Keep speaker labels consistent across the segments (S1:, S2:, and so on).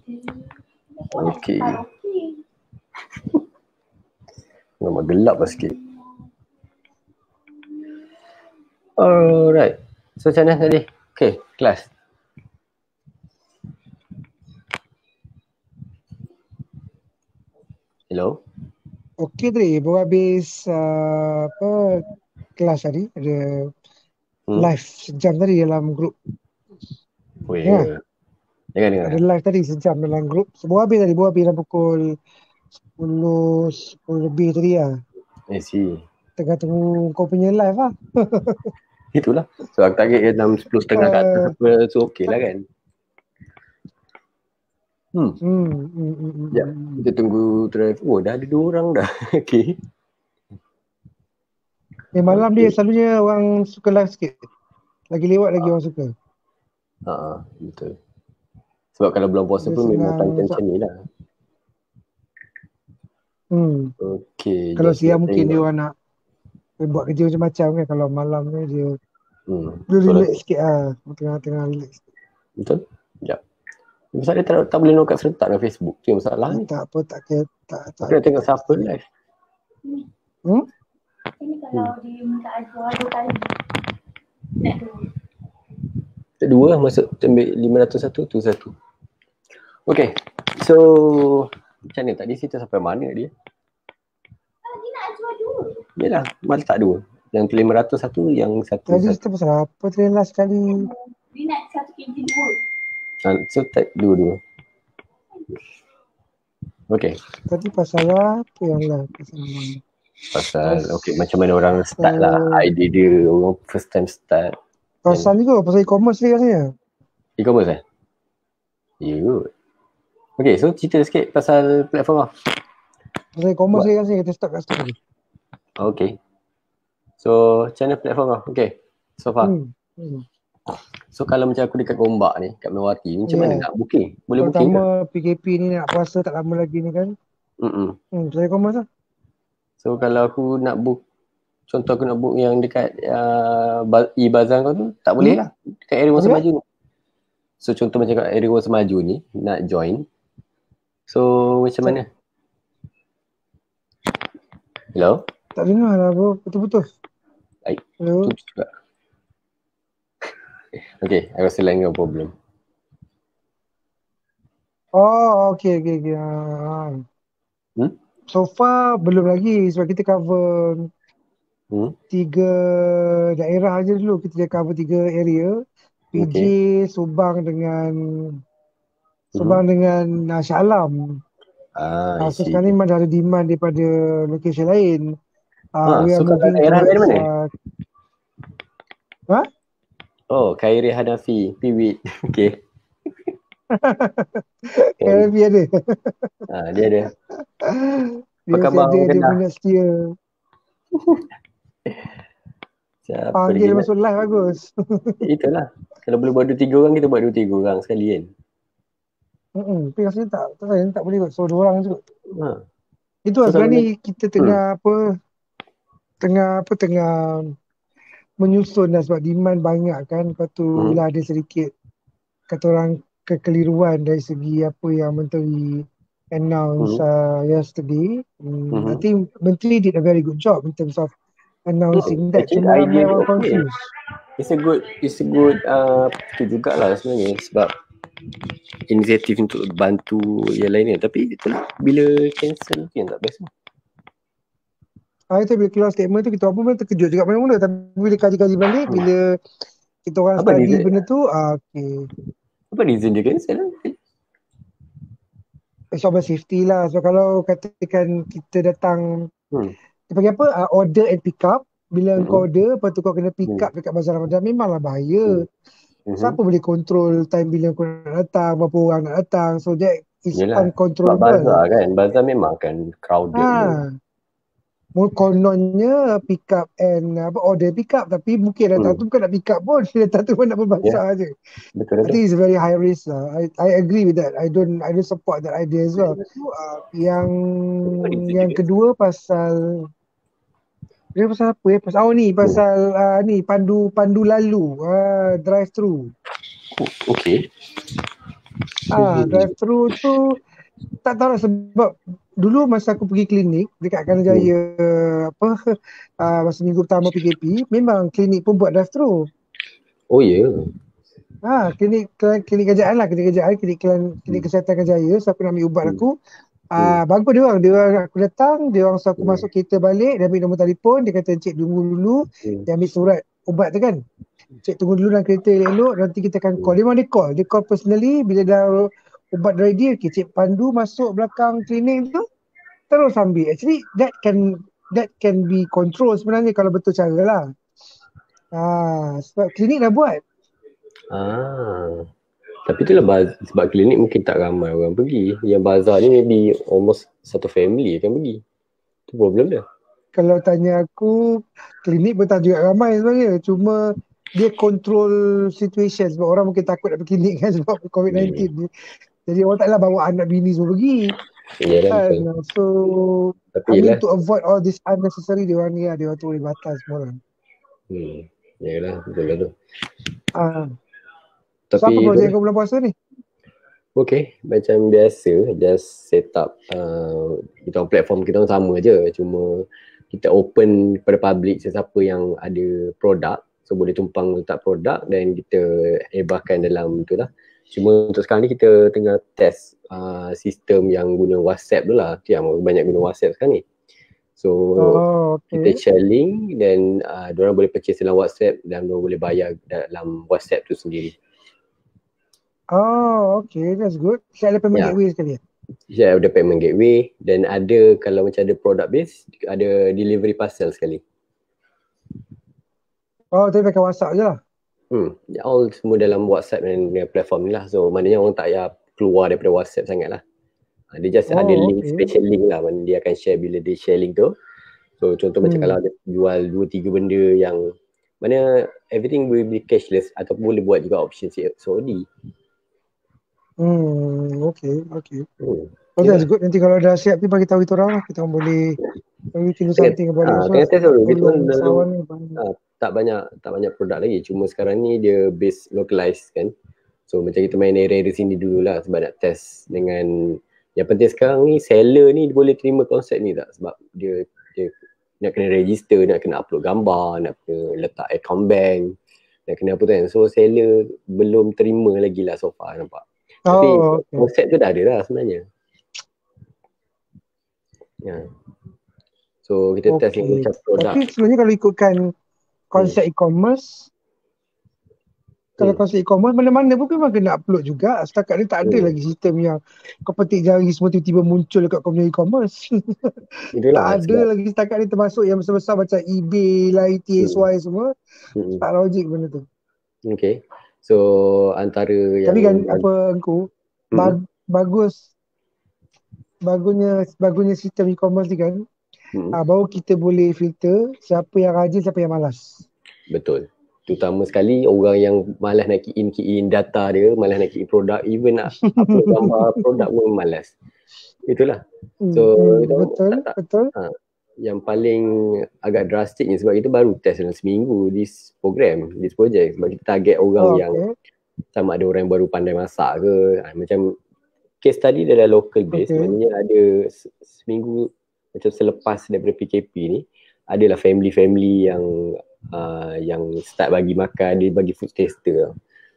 S1: Okay. Nama gelap lah sikit. Alright. So macam mana tadi? Okay, kelas. Hello?
S2: Okey tadi, baru habis kelas tadi, ada live sejam tadi dalam grup.
S1: Oh ya. Dengar.
S2: Ada live tadi sejam dalam grup. Baru habis dalam pukul 10 lebih tadi lah.
S1: I see.
S2: Tengah tunggu kau punya live lah.
S1: Itulah. So aku target dia dalam 10.30 ke atas apa. So okey lah kan. Ya, kita tunggu drive. Oh, dah ada 2 orang dah. Okay.
S2: Malam dia selalunya orang suka live sikit. Lagi lewat lagi orang suka.
S1: Betul. Sebab kalau belum puasa pun memang tension ni lah. Okay.
S2: Kalau siang mungkin dia orang nak buat kerja macam-macam kan. Kalau malam ni dia relax sikit lah. Tengah-tengah relax.
S1: Betul? Ya. Pasal dia tak boleh nokat serentak dalam Facebook. Tu yang masalah ni.
S2: Tak apa, tak kira.
S1: Aku nak tengok siapa live.
S3: Ini kalau dia minta ajuan 2 kali. Nak 2.
S1: 2 lah masuk ambil 501 tu 1. Okay. So macam mana tadi cerita sampai mana dia?
S3: Dia nak ajuan 2.
S1: Yelah, malah tak 2. Yang 501 yang 1.
S2: Tadi kita pasal apa tadi last kali?
S3: Dia nak 1 kg 2.
S1: So tak 2. Okay.
S2: Tadi pasal apa yang lah?
S1: Pasal okay, macam mana orang start lah. Idea dia, orang first time start.
S2: Pasal ni kot, pasal e-commerce ni rasanya.
S1: E-commerce Good. Okay, so cerita sikit pasal platform lah.
S2: Pasal e-commerce ni rasanya kita start kat situ tadi.
S1: Okay. So, macam mana platform lah? Okay, so far. So, kalau macam aku dekat Gombak ni, kat Melawati, macam mana nak booking? Boleh booking ke?
S2: Pertama PKP ni nak puasa tak lama lagi ni kan. Pasal e-commerce lah.
S1: So, kalau aku nak book, contoh aku nak book yang dekat e-Bazar kau tu, tak boleh lah. Dekat area Wang Semaju ni. So, contoh macam kat area Wang Semaju ni, nak join. So, macam mana? Hello?
S2: Tak dengar lah bro, putus-putus.
S1: Baik,
S2: hello?
S1: Putus juga. Okay, I rasa lain problem.
S2: Oh, okay. So far belum lagi sebab kita cover 3 daerah aja dulu. Kita dah cover 3 area. PJ, Subang dengan Shah Alam. So sekarang ni memang dah ada demand daripada location lain. We are moving
S1: daerah dari mana? Oh, Khairi Hanafi, Piwit. Okay.
S2: Khairi ada.
S1: Dia ada.
S2: Dia punya setia. Panggil masuk live bagus.
S1: Itulah. Kalau boleh buat 2-3 orang, kita buat 2-3 orang sekali kan.
S2: Tapi rasanya tak boleh buat. So 2 orang je. Itu lah sekarang ni kita tengah menyusun dah sebab demand banyak kan. Lepas tu bila ada sedikit kata orang kekeliruan dari segi apa yang Menteri announce yesterday. I think Menteri did a very good job in terms of announcing that. Cuma ramai orang confused.
S1: It's a good itu jugalah sebenarnya sebab inisiatif untuk bantu yang lainnya. Tapi itulah bila cancel tu yang tak best.
S2: Itu bila keluar statement tu kita pun terkejut juga mula-mula. Tapi bila kaji-kaji balik, bila kita orang study benda tu, okay.
S1: Apa reason dia cancel?
S2: Soal safety lah. So kalau katakan kita datang, dia panggil apa? Order and pick up. Bila kau order, lepas tu kau kena pick up dekat Bazar Ramadan, memanglah bahaya. Siapa boleh control time bila kau nak datang, berapa orang nak datang. So that is uncontrollable.
S1: Bazar kan, bazar memang kan crowded.
S2: Kononnya pick up and order pick up, tapi mungkin datang tu bukan nak pick up pun, datang tu pun nak berbazar je.
S1: Betul.
S2: I think it's very high risk lah. I agree with that. I don't support that idea as well. Yang kedua pasal apa ya? Pasal ni pandu lalu drive through.
S1: Okay.
S2: Drive-thru tu tak tahu lah sebab dulu masa aku pergi klinik dekat Kanajaya masa minggu pertama PKP, memang klinik pun buat drive-thru.
S1: Oh ya.
S2: Klinik kerajaan lah, klinik kesihatan Kanajaya. Siapa nak ambil ubat aku, bagus dia orang aku datang, dia orang suruh aku masuk kereta balik, dia ambil nombor telefon, dia kata encik tunggu dulu, dia ambil surat ubat tu kan. Encik tunggu dulu dalam kereta elok, nanti kita akan call. Dia call personally, bila dah ubat ready, okay, cik pandu masuk belakang klinik tu, terus ambil. Actually that can be control sebenarnya kalau betul cara lah. Sebab klinik dah buat.
S1: Tapi itulah sebab klinik mungkin tak ramai orang pergi. Yang bazar ni maybe almost satu family akan pergi. Itu problem dia.
S2: Kalau tanya aku, klinik pun tak juga ramai sebenarnya. Cuma dia control situation sebab orang mungkin takut nak pergi klinik kan sebab COVID-19 ni. Jadi orang taklah bawa anak bini semua pergi. So tapi to avoid all this unnecessary, dia orang tu boleh batas semua lah.
S1: Yalah, betul lah tu.
S2: So apa projek kau bulan puasa ni?
S1: Okay, macam biasa, just set up kita platform kita sama je, cuma kita open kepada public, sesiapa yang ada produk, so boleh tumpang letak produk dan kita hebahkan dalam tu lah. Cuma untuk sekarang ni kita tengah test sistem yang guna WhatsApp tu lah. Yang banyak guna WhatsApp sekarang ni. So kita share link dan diorang boleh purchase dalam WhatsApp dan diorang boleh bayar dalam WhatsApp tu sendiri.
S2: Okay, that's good. Share ada payment gateway sekali ya?
S1: Share ada payment gateway dan ada kalau macam ada product base, ada delivery parcel sekali.
S2: Tapi pakai WhatsApp je lah?
S1: All semua dalam WhatsApp dan platform ni lah. So maknanya orang tak payah keluar daripada WhatsApp sangat lah. Dia just ada link, special link lah. Mana dia akan share bila dia share link tu. So contoh macam kalau ada jual 2-3 benda yang mana everything will be cashless ataupun boleh buat juga option COD.
S2: Okay. That's good. Nanti kalau dah siap ni bagi tahu kita orang lah. Kita orang boleh do something about it.
S1: Tengah test dulu. Kita dulu tak banyak produk lagi. Cuma sekarang ni dia base localized kan. So macam kita main area sini dululah sebab nak test dengan yang penting sekarang ni seller ni boleh terima konsep ni tak? Sebab dia nak kena register, nak kena upload gambar, nak kena letak account bank, nak kena apa tu kan. So seller belum terima lagi lah so far nampak. Tapi konsep tu dah ada lah sebenarnya. So kita test macam produk.
S2: Tapi sebenarnya kalau ikutkan konsep e-commerce, kalau konsep e-commerce mana-mana pun memang kena upload juga. Setakat ni tak ada lagi sistem yang kau petik jari semua tiba-tiba muncul dekat kau punya e-commerce. Tak ada lagi setakat ni, termasuk yang besar-besar macam eBay lah, ETSY semua. Tak logik benda tu.
S1: Okay. So antara yang
S2: tapi kan apa engkau bagusnya sistem e-commerce ni kan, baru kita boleh filter siapa yang rajin, siapa yang malas.
S1: Betul. Terutama sekali orang yang malas nak key in data dia, malas nak key in produk, even nak upload gambar produk pun malas. Itulah. So
S2: betul.
S1: Yang paling agak drastik ni sebab kita baru test dalam seminggu this project sebab kita target orang yang sama ada orang yang baru pandai masak ke, macam case tadi dia dah local base, maknanya ada seminggu macam selepas daripada PKP ni adalah family yang start bagi makan, dia bagi food taster.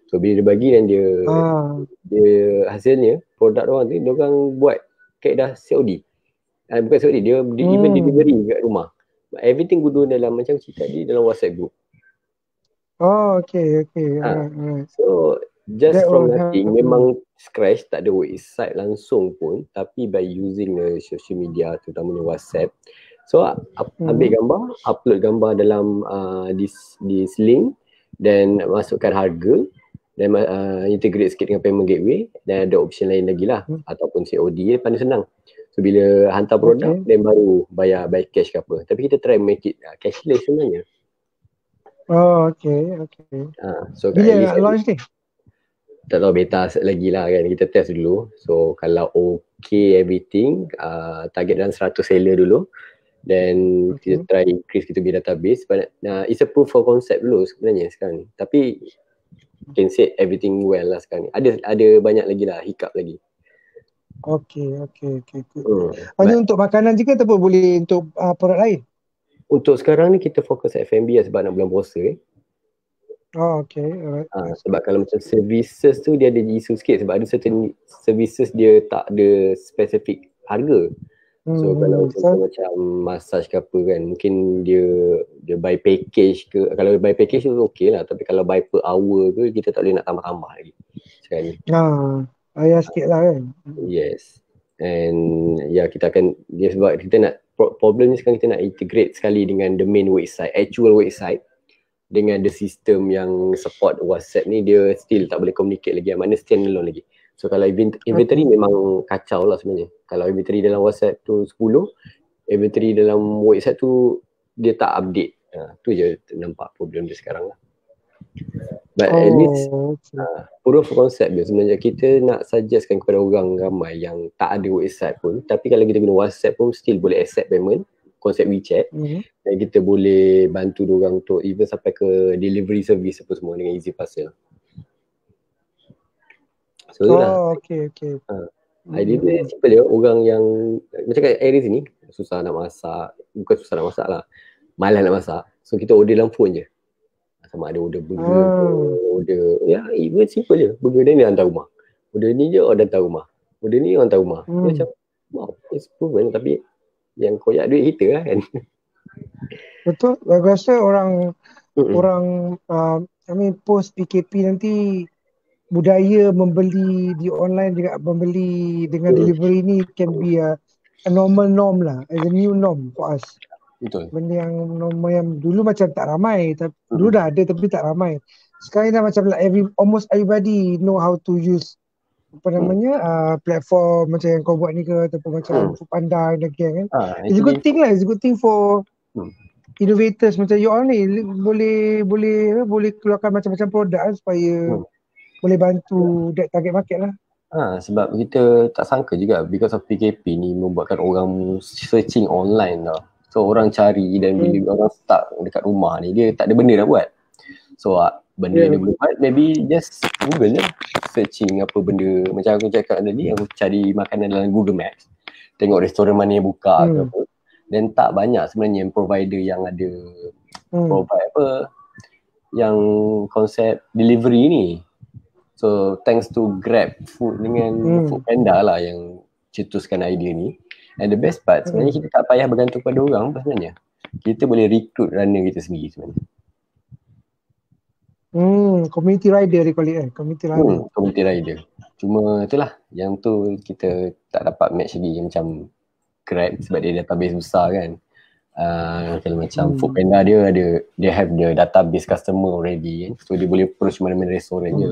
S1: So bila dia bagi dan dia hasilnya produk orang tu dia orang buat kaedah COD. Bukan COD, dia even delivery kat rumah. Everything guna dalam macam cerita tadi dalam WhatsApp group.
S2: Okay.
S1: So just from nothing, memang scratch, tak ada website langsung pun, tapi by using social media terutamanya WhatsApp. So ambil gambar, upload gambar dalam this link dan masukkan harga dan integrate sikit dengan payment gateway dan ada option lain lagi lah ataupun COD, paling senang. So bila hantar produk dan baru bayar by cash ke apa. Tapi kita try make it cashless sebenarnya.
S2: Okay.
S1: So
S2: bila nak launch ni?
S1: Tak tahu, beta lagi lah kan, kita test dulu. So kalau okay everything, target dalam 100 seller dulu. Then kita try increase kita punya database. But it's a proof of concept dulu sebenarnya sekarang ni. Tapi can say everything well lah sekarang ni. Ada banyak lagi lah hiccup lagi.
S2: Okay. Hanya untuk makanan je ke ataupun boleh untuk produk lain?
S1: Untuk sekarang ni kita fokus F&B lah sebab nak bulan puasa
S2: Oh, okay. Alright.
S1: Sebab kalau macam services tu dia ada isu sikit sebab ada certain services dia tak ada spesifik harga. So kalau macam massage ke apa kan, mungkin dia buy package ke. Kalau buy package tu okey lah, tapi kalau buy per hour ke kita tak boleh nak tambah-tambah lagi sekarang ni.
S2: Ayah sikit lah kan.
S1: Yes. And kita akan, sebab kita nak, problem ni sekarang kita nak integrate sekali dengan the main website, actual website, dengan the system yang support WhatsApp ni, dia still tak boleh communicate lagi, mana standalone lagi. So kalau inventory memang kacau lah sebenarnya. Kalau inventory dalam WhatsApp tu 10, inventory dalam website tu dia tak update. Tu je nampak problem dia sekarang lah. But at least proof of concept dia sebenarnya, kita nak suggestkan kepada orang ramai yang tak ada website pun, tapi kalau kita guna WhatsApp pun still boleh accept payment, konsep WeChat, dan kita boleh bantu diorang untuk even sampai ke delivery service apa semua dengan easy parcel. So
S2: okay.
S1: Idea dia simple je. Orang yang macam kat area sini susah nak masak, bukan susah nak masak lah, malas nak masak, so kita order dalam phone je. Sama ada order burger ke, order even simple je, burger dia hantar rumah, order ni je orang hantar rumah, order ni orang hantar rumah. Macam wow, it's proven. Tapi yang koyak duit kita lah kan.
S2: Betul. Aku rasa orang post PKP nanti budaya membeli di online juga, membeli dengan delivery ni can be a normal norm lah, as a new norm for us.
S1: Betul.
S2: Benda yang normal, yang dulu macam tak ramai, dulu dah ada tapi tak ramai. Sekarang dah macam like almost everybody know how to use platform macam yang kau buat ni ke, ataupun macam Foodpanda dan gang kan. It's a good thing lah, it's a good thing for innovators macam you all ni, boleh keluarkan macam-macam produk supaya boleh bantu target market lah.
S1: Sebab kita tak sangka juga because of PKP ni membuatkan orang searching online tau. So orang cari, dan bila orang stuck dekat rumah ni, dia tak ada benda nak buat. So benda yang dia boleh buat, maybe just Google lah, searching apa benda. Macam aku cakap tadi, aku cari makanan dalam Google Maps, tengok restoran mana yang buka ke apa. Dan tak banyak sebenarnya provider yang ada provide yang konsep delivery ni. So thanks to Grab Food dengan Foodpanda lah yang cetuskan idea ni. And the best part sebenarnya kita tak payah bergantung pada orang sebenarnya. Kita boleh recruit runner kita sendiri sebenarnya.
S2: Community rider dia call it
S1: community rider. Cuma itulah, yang tu kita tak dapat match lagi macam Grab sebab dia database besar kan. Kalau macam Foodpanda dia have the database customer already kan. So dia boleh approach mana-mana restoran je.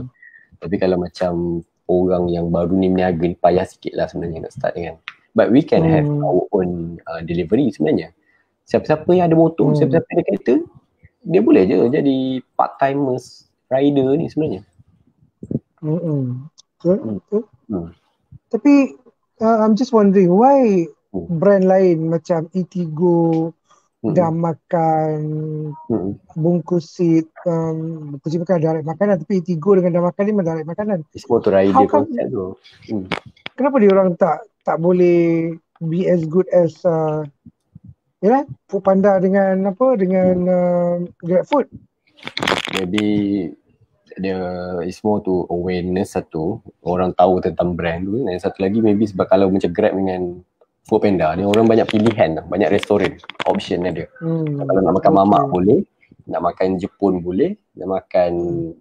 S1: Tapi kalau macam orang yang baru ni meniaga ni, payah sikit lah sebenarnya nak start kan. But we can have our own delivery sebenarnya. Siapa-siapa yang ada motor, siapa-siapa yang ada kereta, dia boleh je jadi part-timers rider ni sebenarnya.
S2: Tapi I'm just wondering why brand lain macam Eatigo, Damakan, Bungkusit, Bungkusit bukan direct makanan, tapi Eatigo dengan Damakan ni memang direct makanan.
S1: It's more to rider concept tu.
S2: Kenapa dia orang tak boleh be as good as Foodpanda dengan GrabFood? Maybe
S1: it's more to awareness satu, orang tahu tentang brand tu, dan satu lagi maybe sebab kalau macam Grab dengan Foodpanda ni orang banyak pilihan, banyak restoran, option ada. Kalau nak makan mamak boleh, nak makan Jepun boleh, nak makan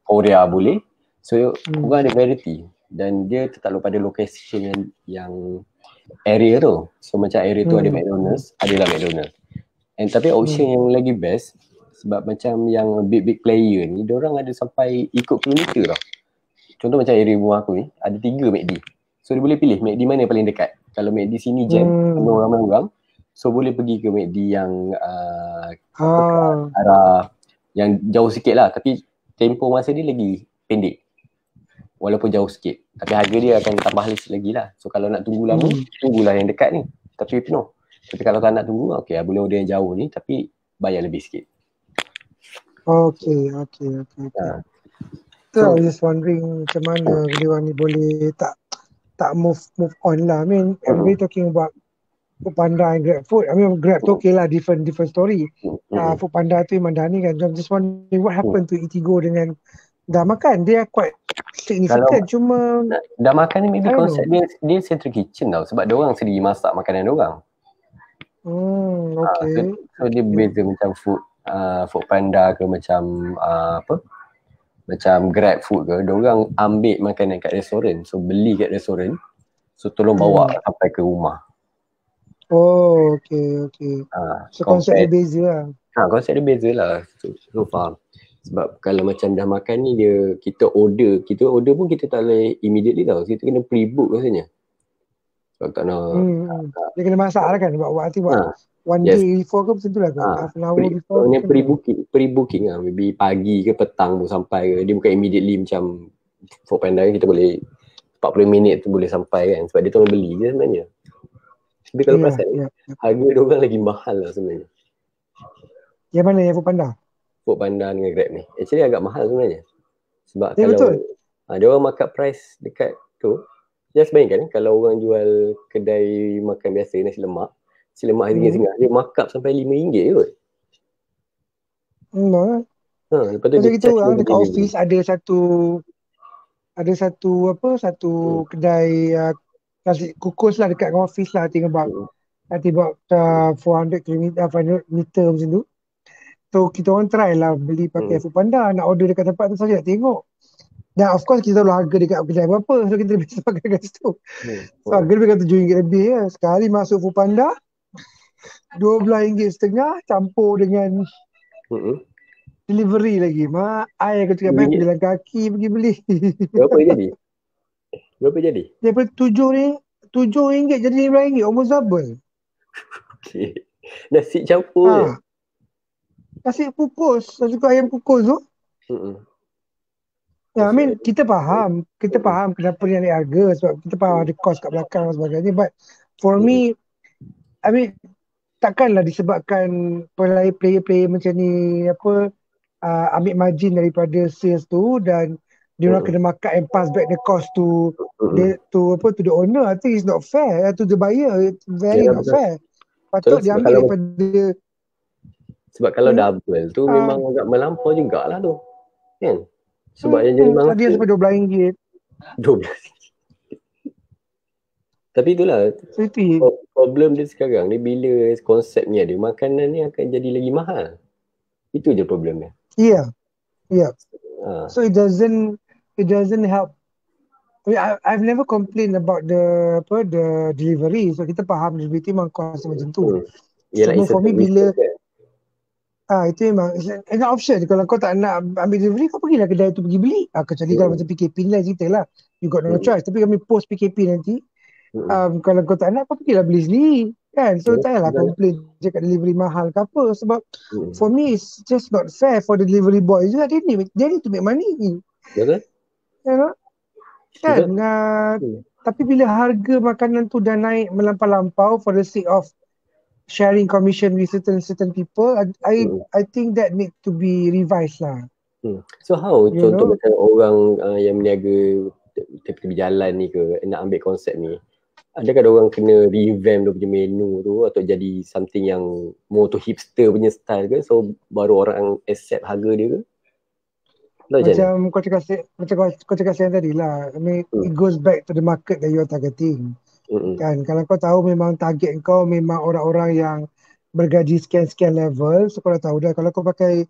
S1: Korea boleh. So orang ada variety, dan dia tertakluk pada location yang area tu. So macam area tu ada McDonald's, adalah McDonald's. And tapi option yang lagi best, sebab macam yang big player ni, diorang ada sampai ikut kilometer tau. Contoh macam area rumah aku ni, ada 3 McD. So dia boleh pilih McD mana yang paling dekat. Kalau McD sini jam, ramai orang, so boleh pergi ke McD yang arah yang jauh sikit lah, tapi tempoh masa dia lagi pendek. Walaupun jauh sikit, tapi harga dia akan tambah lagi lah. So kalau nak tunggu lama, tunggulah yang dekat ni, tapi penuh. Tapi kalau tak nak tunggu, okay, boleh order yang jauh ni, tapi bayar lebih sikit.
S2: Okay. So, I was just wondering macam mana dia ni boleh tak move on lah. I mean, everybody talking about Foodpanda and GrabFood. I mean, Grab tu okay lah, different story. Foodpanda tu memang dah ni kan. I'm just wondering what happened to Eatigo dengan dah makan. They are quite significant. Cuma
S1: dah makan ni maybe konsep dia central kitchen tau. Sebab diorang sendiri masak makanan diorang.
S2: Okay.
S1: So dia beza macam Foodpanda ke macam macam GrabFood ke. Diorang ambil makanan kat restoran. So beli kat restoran. So tolong bawa sampai ke rumah.
S2: Oh, okay. So konsep dia beza lah.
S1: Konsep dia beza lah. So faham. Sebab kalau macam dah makan ni kita order pun kita tak boleh immediately tau. Kita kena pre-book rasanya. Sebab tak nak.
S2: Dia kena masak lah kan. Buat one day before ke macam tu lah kan. Half an hour before.
S1: Dia pre-booking lah. Maybe pagi ke petang pun sampai ke. Dia bukan immediately macam Foodpanda kita boleh 40 minit tu boleh sampai kan. Sebab dia tolong beli je sebenarnya. Tapi kalau perasan harga diorang lagi mahal lah sebenarnya.
S2: Yang mana yang Foodpanda?
S1: Foodpanda dengan Grab ni. Actually agak mahal sebenarnya. Sebab kalau diorang markup price dekat tu, just bayangkan kalau orang jual kedai makan biasa nasi lemak RM1.5, dia markup sampai RM5 je kot.
S2: Lepas tu kita dekat office ada satu kedai nasi kukus lah dekat office lah. Nanti buat 400 meter macam tu. So kita orang try lah beli pakai Foodpanda. Nak order dekat tempat tu saja nak tengok. Dan of course kita tahu harga dekat kedai berapa. So kita biasa pakai kat situ. So harga lebih kat RM7 lebih ya. Sekali masuk Foodpanda RM12.50 campur dengan delivery lagi. Mak, aku cakap aku jalan kaki pergi beli.
S1: Berapa jadi?
S2: Daripada RM7 jadi RM5, almost double.
S1: Okay. Nasi campur je.
S2: Nasi kukus, nasi ayam kukus tu. I mean, kita faham kenapa dia naik harga sebab kita faham ada cost kat belakang dan sebagainya. But for me, I mean, takkanlah disebabkan player-player macam ni ambil margin daripada sales tu dan dia orang kena makan and pass back the cost to the owner. I think it's not fair to the buyer. It's very not fair. Patut dia ambil daripada.
S1: Sebab kalau double tu memang agak melampau jugalah tu. Kan? Sebab yang jadi mahal.
S2: Dia sampai RM12.
S1: Tapi itulah problem dia sekarang ni bila konsep ni ada, makanan ni akan jadi lagi mahal. Itu je problemnya.
S2: Yeah. So it doesn't help. I mean, I've never complained about the delivery. So kita faham delivery memang cost macam tu. So for me bila itu memang it's an option. Kalau kau tak nak ambil delivery, kau pergilah kedai tu pergi beli. Kecuali kalau macam PKP ni lah cerita lah. You got no choice. Tapi kami post PKP nanti, kalau kau tak nak, kau pergilah beli sendiri. Kan? So tak payahlah complain cakap delivery mahal ke apa. Sebab for me, it's just not fair for the delivery boy juga. They need to make money.
S1: Betul?
S2: You know? Kan? Tapi bila harga makanan tu dah naik melampau-lampau for the sake of sharing commission with certain people, I think that need to be revised lah.
S1: So how contoh macam orang yang meniaga tepi jalan ni ke nak ambil konsep ni, adakah orang kena revamp dia punya menu tu atau jadi something yang more to hipster punya style ke, so baru orang accept harga dia ke?
S2: Macam kau cakap saya tadi lah, I mean, it goes back to the market that you are targeting. Kan, kalau kau tahu memang target kau memang orang-orang yang bergaji sekian level, so kau dah tahu dah kalau kau pakai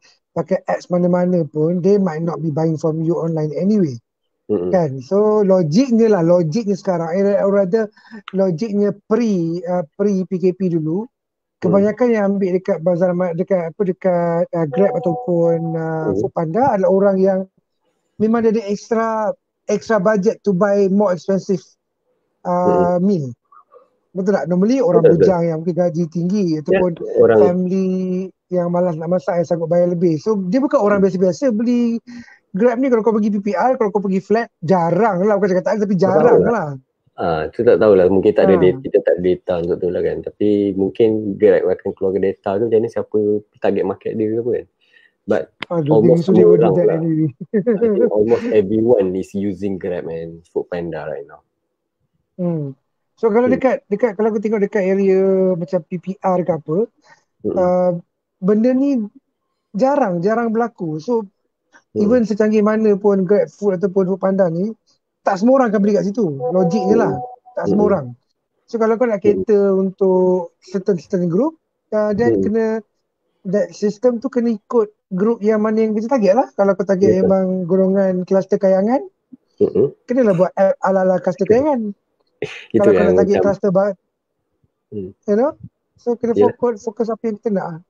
S2: ads mana-mana pun, they might not be buying from you online anyway. Kan, so logiknya sekarang, rather logiknya pre PKP dulu, kebanyakan yang ambil dekat bazar dekat Grab ataupun Foodpanda adalah orang yang memang ada extra budget to buy more expensive meal. Betul tak? Normally orang bujang yang mungkin gaji tinggi ataupun family yang malas nak masak yang sanggup bayar lebih. So dia bukan orang biasa-biasa beli Grab ni. Kalau kau pergi PPR, kalau kau pergi flat, jarang lah. Bukan cakap tak, tapi jarang lah.
S1: Tu tak tahulah. Mungkin tak ada data, kita tak ada data untuk tu lah kan. Tapi mungkin Grab akan keluarkan data tu macam ni, siapa target market dia ke apa kan. But almost semua orang lah.
S2: Anyway.
S1: I think almost everyone is using Grab and Foodpanda right now.
S2: So kalau dekat kalau aku tengok dekat area macam PPR ke apa, benda ni jarang berlaku. So even secanggih mana pun Grab Food ataupun Foodpanda ni, tak semua orang akan beli kat situ. Logiknya lah, tak semua orang. So kalau kau nak cater untuk certain group, then kena that system tu kena ikut group yang mana yang kita target lah. Kalau kau target memang golongan kluster kayangan, kenalah buat app ala-ala kluster kayangan. Kalau kau nak target kluster you know, so kena fokus apa yang kita nak.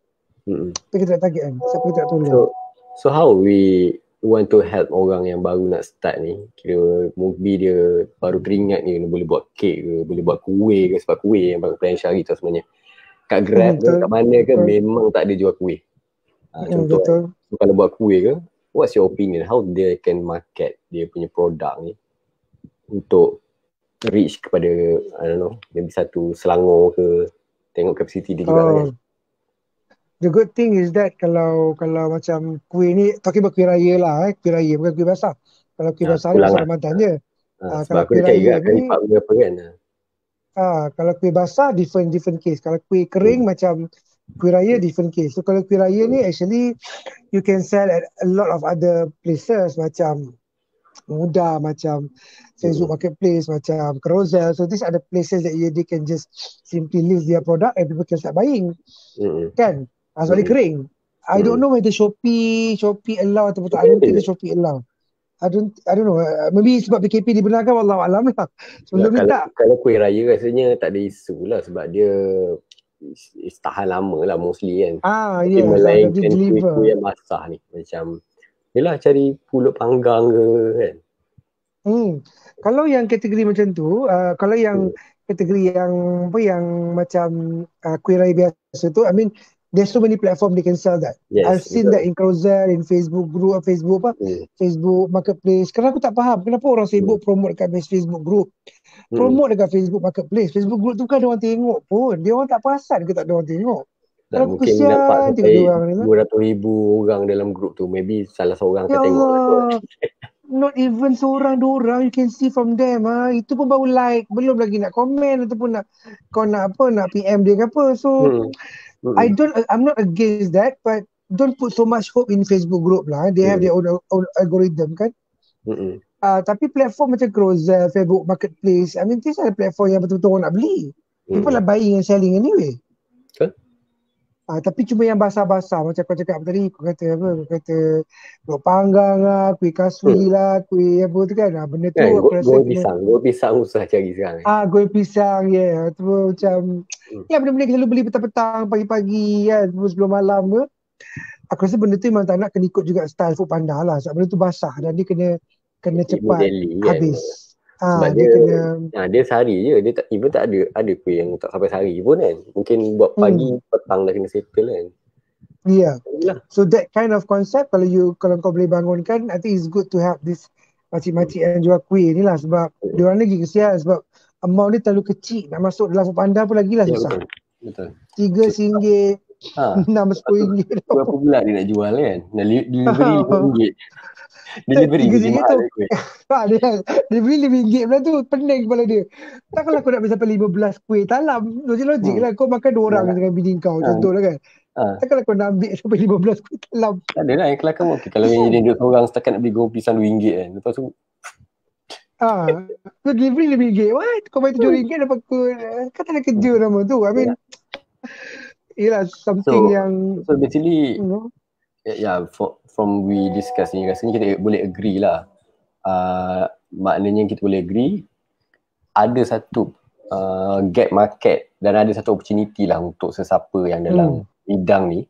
S2: Apa kita nak target kan, siapa kita nak tolong.
S1: So how we want to help orang yang baru nak start ni, kira movie dia baru teringat ni, boleh buat kek ke, boleh buat kuih ke, sebab kuih yang plan Syari tu sebenarnya kat Grab ke, kat mana ke, memang tak ada jual kuih. Contoh kalau buat kuih ke, what's your opinion, how they can market dia punya produk ni untuk reach kepada, I don't know, maybe satu Selangor ke, tengok kapasiti dia juga kan.
S2: The good thing is that kalau macam kuih ni, talking about kuih raya lah, kuih raya bukan kuih basah. Kalau kuih basah ni pasal Ramadan je.
S1: Kalau kuih raya ni berapa kan?
S2: Kalau kuih basah different case. Kalau kuih kering macam kuih raya different case. So kalau kuih raya ni actually you can sell at a lot of other places macam Mudah, macam Facebook Marketplace, macam Carousel. So these are the places that they can just simply list their product and people can start buying. Kan? Soal kering. I don't know whether Shopee allow ataupun tak. I don't think Shopee allow. I don't know. Maybe sebab PKP dibenarkan, wallahualam lah. Sebelum ni tak.
S1: Kalau kuih raya rasanya tak ada isu lah sebab dia tahan lama lah mostly kan. Melainkan kuih yang basah ni. Macam yelah cari pulut panggang ke kan.
S2: Kalau yang kategori macam tu, kalau yang kategori yang apa yang macam kuih raya biasa tu, I mean there's so many platform they can sell that. I've seen that in Carousel, in Facebook group, Facebook Marketplace. Kerana aku tak faham kenapa orang sibuk promote dekat Facebook group, promote dekat Facebook Marketplace. Facebook group tu kan ada orang tengok pun, dia orang tak perasan ke tak ada orang tengok.
S1: Tak mungkin nampak sampai 200,000 orang dalam grup tu, maybe salah seorang akan tengok lah.
S2: Not even seorang dua orang, you can see from them. Itu pun baru like, belum lagi nak komen ataupun nak PM dia ke apa. So I'm not against that, but don't put so much hope in Facebook group lah. They have their own algorithm kan. Tapi platform macam Carousel, Facebook Marketplace, I mean these are the platform yang betul-betul orang nak beli. People are buying and selling anyway. Tapi cuma yang basah-basah macam kau cakap tadi, kau kata kuih panggang lah, kuih kaswi lah, kuih apa tu kan, benda tu aku rasa
S1: kuih pisang susah cari sekarang.
S2: Kuih pisang, tu macam benda-benda kita selalu beli petang-petang, pagi-pagi kan, sebelum malam ke. Aku rasa benda tu memang tak nak kena ikut juga style Foodpanda lah, sebab benda tu basah dan dia kena cepat habis.
S1: Sebab dia sehari je, dia tak ada kuih yang tak sampai sehari pun kan. Mungkin buat pagi, petang dah kena settle kan.
S2: So that kind of concept, kalau kau boleh bangunkan, I think it's good to have this makcik-makcik yang jual kuih ni lah, sebab diorang lagi kesian sebab amount dia terlalu kecil, nak masuk dalam Foodpanda pun lagi lah susah.
S1: Betul.
S2: RM3, RM6, RM10.
S1: Berapa pula dia nak jual kan? Delivery RM5. Delivery mahal kuih.
S2: Dia beli RM5 pula tu, pening kepala dia. Takkanlah kau nak beli sampai 15 kuih talam. Logik lah, kau makan 2 orang dengan bini kau, contoh lah kan. Takkanlah kau nak ambil sampai 15 kuih talam.
S1: Tak ada lah, yang kelakar okey. Kalau yang jadi seorang setakat nak beli goreng pisang RM2 kan. Lepas tu
S2: so delivery RM5. What? Kau bayar RM7 dapat kuih. Kau tak ada kerja nama tu. I mean yelah, something yang
S1: so basically from we discuss ni, rasanya kita boleh agree lah. Maknanya kita boleh agree ada satu gap market dan ada satu opportunity lah untuk sesiapa yang dalam bidang ni,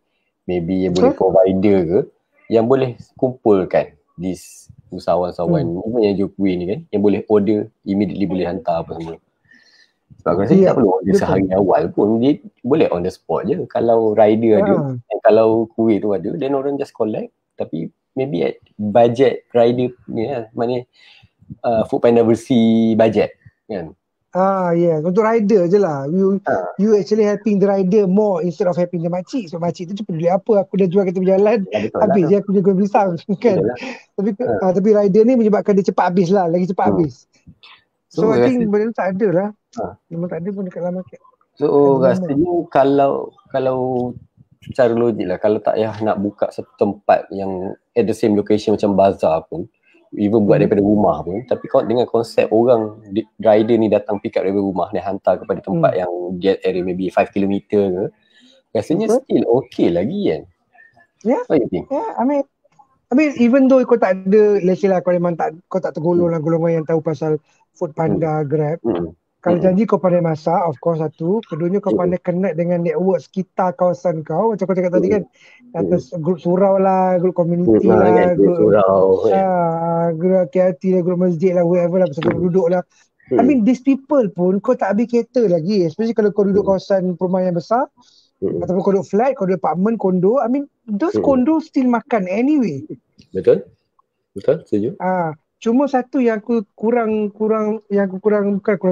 S1: maybe yang boleh provider ke, yang boleh kumpulkan this usahawan-usahawan yang jual kuih ni kan, yang boleh order immediately, boleh hantar apa semua. Sebab aku rasa tak perlu order sehari awal pun, dia boleh on the spot je. Kalau rider ada, kalau kuih tu ada, then orang just collect. Tapi maybe at budget rider ni lah, maknanya Foodpanda versi budget kan.
S2: Yeah. Untuk rider je lah. You actually helping the rider more instead of helping the makcik. So makcik tu peduli apa, aku dah jual kereta berjalan, habis je aku juga beli sang kan. Tapi rider ni menyebabkan dia cepat habis lah, lagi cepat habis. So I think benda tu tak ada lah. Memang tak ada pun dekat dalam market.
S1: So rasanya kalau secara logik lah, kalau tak payah nak buka satu tempat yang at the same location macam bazar pun, even buat daripada rumah pun, tapi dengan konsep orang rider ni datang pick up daripada rumah dan hantar kepada tempat yang get area maybe 5 km ke, rasanya still okay lagi kan. What you think?
S2: I mean even though kau tak ada, let's say lah kau memang kau tak tergolong lah golongan yang tahu pasal Foodpanda, Grab. Kalau janji kau pandai masak, of course satu. Keduanya kau pandai connect dengan network sekitar kawasan kau. Macam kau cakap tadi kan, atas grup surau lah, grup community lah, grup surau, grup KRT lah, grup masjid lah, whatever lah, pasal duduk lah. I mean these people pun kau tak habis kereta lagi, especially kalau kau duduk kawasan perumahan yang besar, ataupun kau duduk flat, kau duduk apartment, kondo. I mean those kondo still makan anyway.
S1: Betul, setuju.
S2: Cuma satu yang aku kurang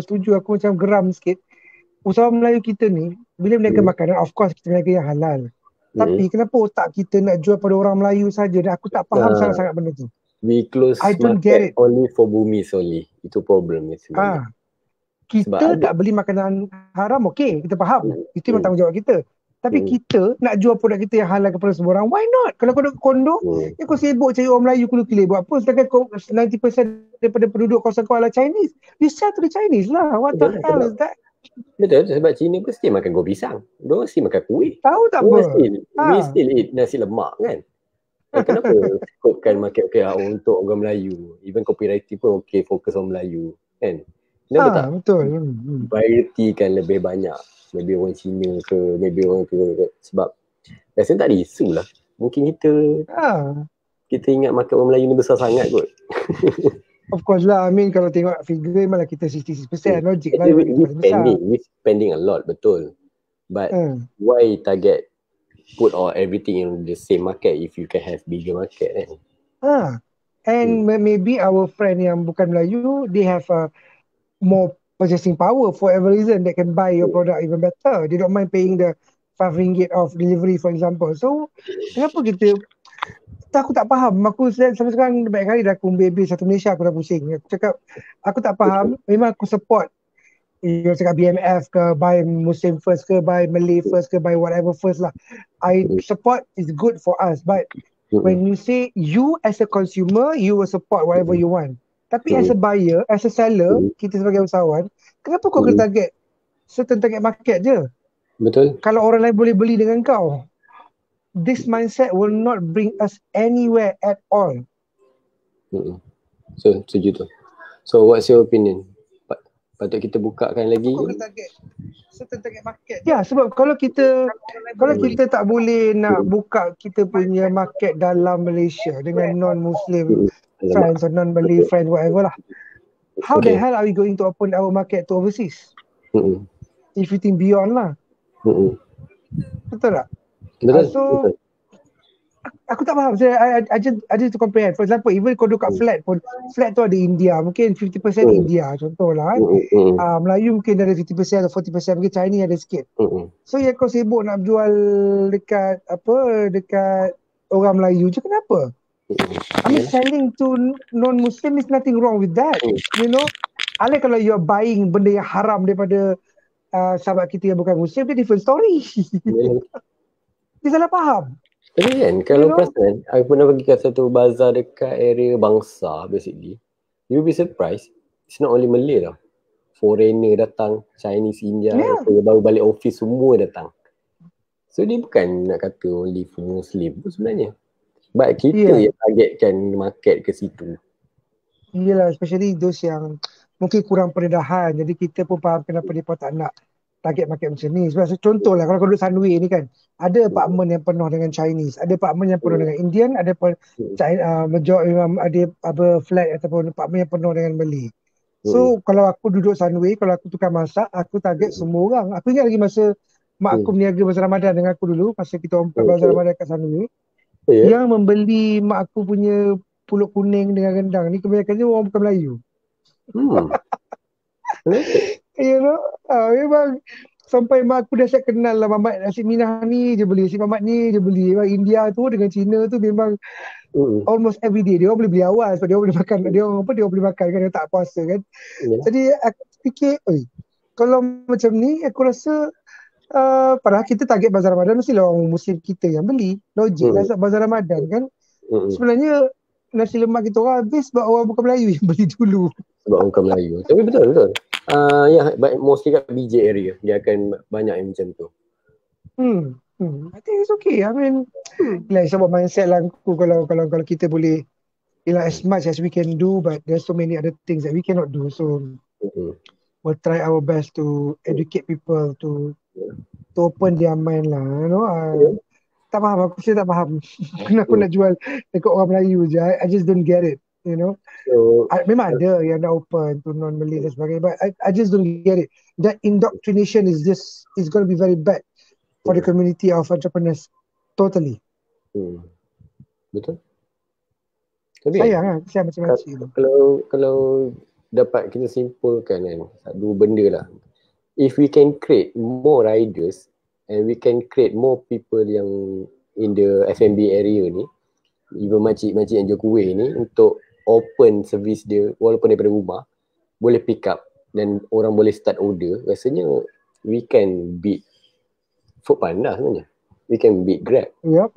S2: setuju, aku macam geram sikit. Usaha Melayu kita ni, bila berniaga makanan, of course kita berniaga yang halal. Tapi kenapa otak kita nak jual pada orang Melayu saja? Dan aku tak faham sangat-sangat benda tu.
S1: We close market only for Bumis only. Itu problem sebenarnya.
S2: Kita tak beli makanan haram, okey, kita faham. Itu memang tanggungjawab kita. Tapi kita nak jual produk kita yang halal kepada semua orang, why not? Kalau kau duduk kondo, kau sibuk cari orang Melayu kulit buat apa? Sedangkan 90% daripada penduduk kawasan kau adalah Chinese. You sell to the Chinese lah. What the hell is that?
S1: Betul, sebab Cina pun still makan gobi pisang. Diorang still makan kuih.
S2: Tahu tak apa?
S1: We still eat nasi lemak kan? Kenapa skopkan market untuk orang Melayu? Even copywriting pun fokus orang Melayu kan? Kenapa tak?
S2: Betul.
S1: Variety kan lebih banyak. Maybe orang Cina ke, maybe orang ke. Sebab rasanya tak ada isu lah. Mungkin kita ingat market orang Melayu ni besar sangat kot.
S2: Of course lah. I mean kalau tengok figure malah kita 66% logik lah.
S1: We spending a lot, betul. But why target put everything in the same market if you can have bigger market kan?
S2: And maybe our friend yang bukan Melayu, they have more purchasing power for every reason, that can buy your product even better. They don't mind paying the RM5 of delivery for example. So kenapa kita, aku tak faham. Aku sampai sekarang banyak kali dah aku baby satu Malaysia, aku dah pusing. Aku cakap aku tak faham. Memang aku support you cakap BMF ke, buy Muslim first ke, buy Malay first ke, buy whatever first lah. I support is good for us, but when you say you as a consumer, you will support whatever you want. Tapi as a buyer, as a seller, kita sebagai usahawan, kenapa kau kena target certain target market je?
S1: Betul.
S2: Kalau orang lain boleh beli dengan kau, this mindset will not bring us anywhere at all.
S1: So, setuju tu. So, what's your opinion? Patut kita bukakan lagi?
S2: Kau kena target certain target market. Ya, sebab kalau kita tak boleh nak buka kita punya market dalam Malaysia dengan non-Muslim friends or non-Malay friends, whatever lah. How the hell are we going to open our market to overseas? If you think beyond lah. Betul tak?
S1: Betul.
S2: Aku tak faham. I just to comprehend. For example, even kau duduk kat flat pun, flat tu ada India, mungkin 50% India contoh lah. Melayu mungkin ada 50% atau 40%, mungkin Chinese ada sikit. So yang kau sibuk nak jual dekat orang Melayu je, kenapa? I mean selling to non-Muslim is nothing wrong with that. You know, unless kalau you're buying benda yang haram daripada sahabat kita yang bukan Muslim, dia different story. Dia salah faham.
S1: Tapi kan kalau perasan, aku pernah pergi ke satu bazar dekat area Bangsa basically. You'll be surprised, it's not only Malay tau. Foreigner datang, Chinese, India, yang baru balik office semua datang. So dia bukan nak kata only for Muslim pun sebenarnya. But kita yang targetkan market ke situ.
S2: Yelah, especially those yang mungkin kurang pendedahan. Jadi kita pun faham kenapa mereka tak nak target market macam ni. Sebab contoh lah, kalau kau duduk Sunway ni kan, ada apartment yang penuh dengan Chinese, ada apartment yang penuh dengan Indian, ada ada flat ataupun apartment yang penuh dengan Malay. So kalau aku duduk Sunway, kalau aku tukar masak, aku target semua orang. Aku ingat lagi masa mak aku berniaga masa Ramadan dengan aku dulu, masa kita buka bazar Ramadan kat Sunway, yang membeli mak aku punya pulut kuning dengan rendang ni kebanyakannya orang bukan Melayu. You know, memang sampai mak aku dah siap kenal lah Mamat nasi Minah ni je beli, si Mamat ni je beli. Memang India tu dengan Cina tu memang almost every day. Dia orang boleh beli awal sebab dia orang boleh makan. Dia orang boleh makan kan, dia tak puasa kan. Jadi aku fikir, kalau macam ni aku rasa padahal kita target bazar Ramadan mestilah orang Muslim kita yang beli. Logik lah sebab bazar Ramadan kan. Sebenarnya nasi lemak kita orang habis sebab orang bukan Melayu yang beli dulu.
S1: Sebab orang bukan Melayu. Tapi betul. Mostly kat BJ area dia akan banyak yang macam tu.
S2: I think it's okay. I mean, like sebab mindset lah aku kalau kita boleh, as much as we can do, but there's so many other things that we cannot do. So we'll try our best to educate people to open their mind lah. You know, tak faham, aku tak faham kenapa nak jual dekat orang Melayu je. I just don't get it. You know, memang ada yang nak open to non-Malay dan sebagainya, but I just don't get it. That indoctrination is going to be very bad for the community of entrepreneurs. Totally.
S1: Betul.
S2: Sayang lah, kesian macam-macam.
S1: Kalau dapat kita simpulkan kan, dua benda lah. If we can create more riders and we can create more people yang in the F&B area ni, even makcik-makcik yang jual kuih ni, untuk open service dia walaupun daripada rumah, boleh pick up dan orang boleh start order, rasanya we can beat Foodpanda sebenarnya. We can beat Grab.
S2: Yep.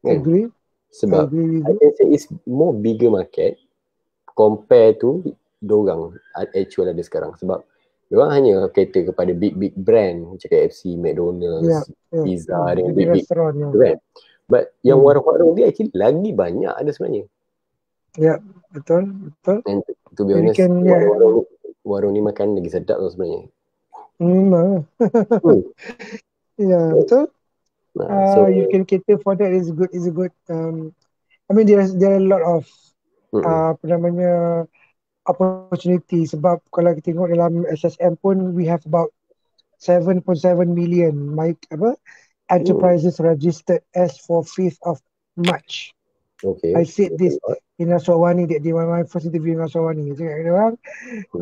S1: Kan?
S2: Agree.
S1: Sebab I can say it's more bigger market compare to dorang actual ada sekarang. Sebab dorang hanya cater kepada big brand macam KFC, McDonald's, Pizza dengan big brand. But yang warung-warung dia actually lagi banyak ada sebenarnya.
S2: Ya, betul.
S1: And to be honest, warung ni makan lagi sedap tau sebenarnya.
S2: Memang. Ya, betul. So you can cater for that is a good. I mean there are a lot of opportunity, sebab kalau kita tengok dalam SSM pun we have about 7.7 million enterprises registered as for 5th of March.
S1: Okay.
S2: I said this in Aswani that day when I first interview in Aswani. Cakap dia orang,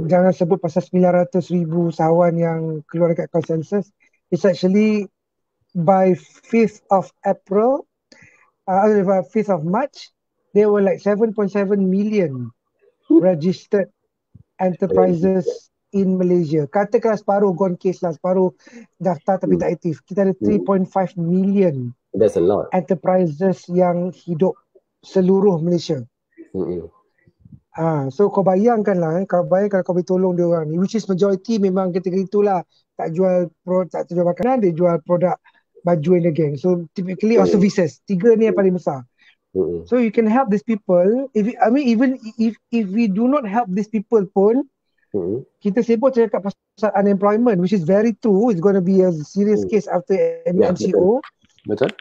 S2: jangan sebut pasal 900,000 usahawan yang keluar dekat consensus. It's actually by 5th of April, 5th of March, there were like 7.7 million registered enterprises in Malaysia. Katakanlah separuh gone case lah, separuh daftar tapi tak aktif. Kita ada 3.5 million.
S1: That's a lot.
S2: Enterprises yang hidup seluruh Malaysia. So kau bayangkan lah, kalau kau boleh tolong dia orang ni, which is majority memang kategori itulah, tak jual makanan, dia jual produk baju and the gang. So typically or services. Tiga ni yang paling besar. So you can help these people. Even if we do not help these people pun, kita sibuk cakap pasal unemployment, which is very true. It's going to be a serious case after MCO.
S1: Betul.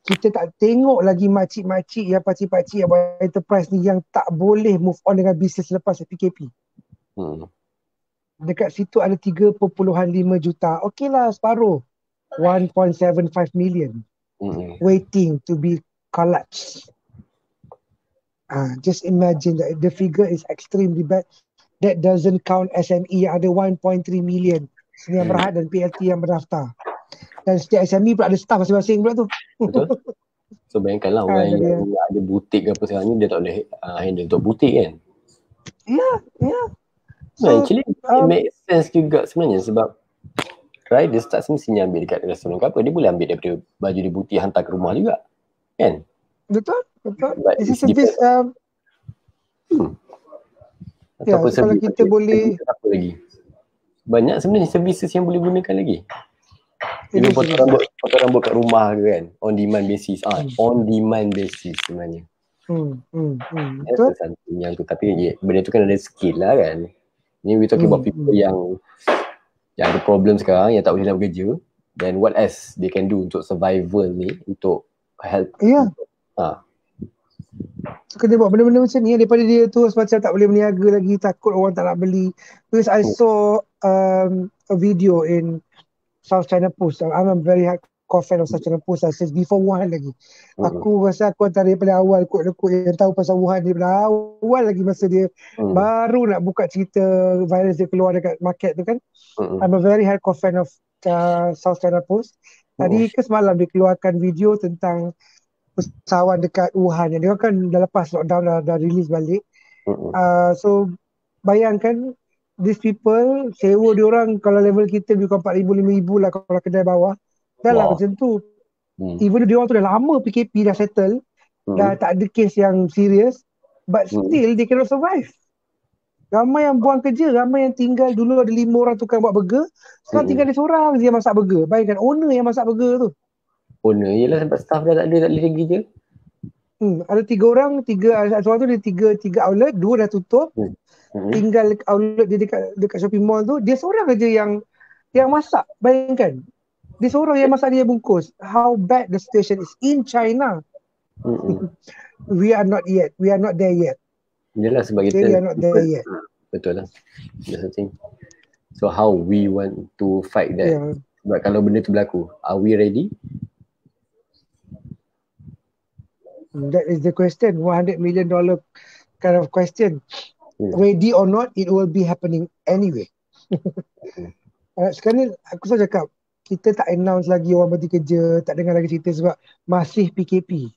S2: Kita tak tengok lagi makcik-makcik yang pakcik-pakcik yang buat enterprise ni yang tak boleh move on dengan bisnes lepas PKP. Dekat situ ada 3.5 juta. Okay lah, separuh. 1.75 million waiting to be collapsed. Just imagine that the figure is extremely bad. That doesn't count SME yang ada 1.3 million. Senior Berhad dan PLT yang berdaftar. Dan setiap SME pula ada staff masing-masing pula tu.
S1: Betul. So bayangkanlah orang yang ada butik ke apa sekarang ni, dia tak boleh handle untuk butik kan. So, actually it makes sense juga sebenarnya, sebab riders tak semestinya ambil dekat restoran ke apa, dia boleh ambil daripada baju di butik hantar ke rumah juga kan.
S2: Betul.
S1: This is
S2: service kalau kita boleh
S1: apa lagi, banyak sebenarnya services yang boleh gunakan lagi. Even potong rambut kat rumah ke kan, on demand basis. On demand basis sebenarnya. Betul. Yang tu, tapi benda tu kan ada skill lah kan. Ni we talking about people yang ada problem sekarang, yang tak boleh nak bekerja. Then what else they can do untuk survival ni, untuk help.
S2: So kena buat benda-benda macam ni daripada dia tu macam tak boleh berniaga lagi, takut orang tak nak beli. Because I saw a video in South China Post. I'm a very core fan of Sarjana Post since before Wuhan lagi. Aku rasa aku antara daripada awal kot yang tahu pasal Wuhan daripada awal lagi masa dia baru nak buka cerita virus dia keluar dekat market tu kan. I'm a very hardcore fan of South China Post. Tadi ke semalam dia keluarkan video tentang usahawan dekat Wuhan yang dia kan dah lepas lockdown dah release balik. So bayangkan these people sewa diorang kalau level kita lebih kurang 4,000 5,000 lah kalau kedai bawah. Dah lah macam tu. Even diorang tu dah lama PKP dah settle, dah tak ada kes yang serius, but still they cannot survive. Ramai yang buang kerja, ramai yang tinggal. Dulu ada 5 orang tukang buat burger, sekarang tinggal dia seorang je yang masak burger. Bayangkan owner yang masak burger tu.
S1: Owner yelah sebab staff dah tak boleh lagi je.
S2: Ada 3 orang, seorang tu ada 3 outlet, 2 dah tutup. Tinggal outlet dia dekat shopping mall tu, dia seorang aja yang masak. Bayangkan. Dia seorang yang masak, dia bungkus. How bad the situation is in China. We are not there yet.
S1: Yelah sebab kita
S2: we are not there yet.
S1: Betul lah. That's the thing. So how we want to fight that?
S2: Yeah.
S1: Sebab kalau benda tu berlaku, are we ready?
S2: That is the question. $100 million kind of question. Ready or not, it will be happening anyway. Sekarang ni aku selalu cakap, kita tak announce lagi orang berhenti kerja, tak dengar lagi cerita sebab masih PKP.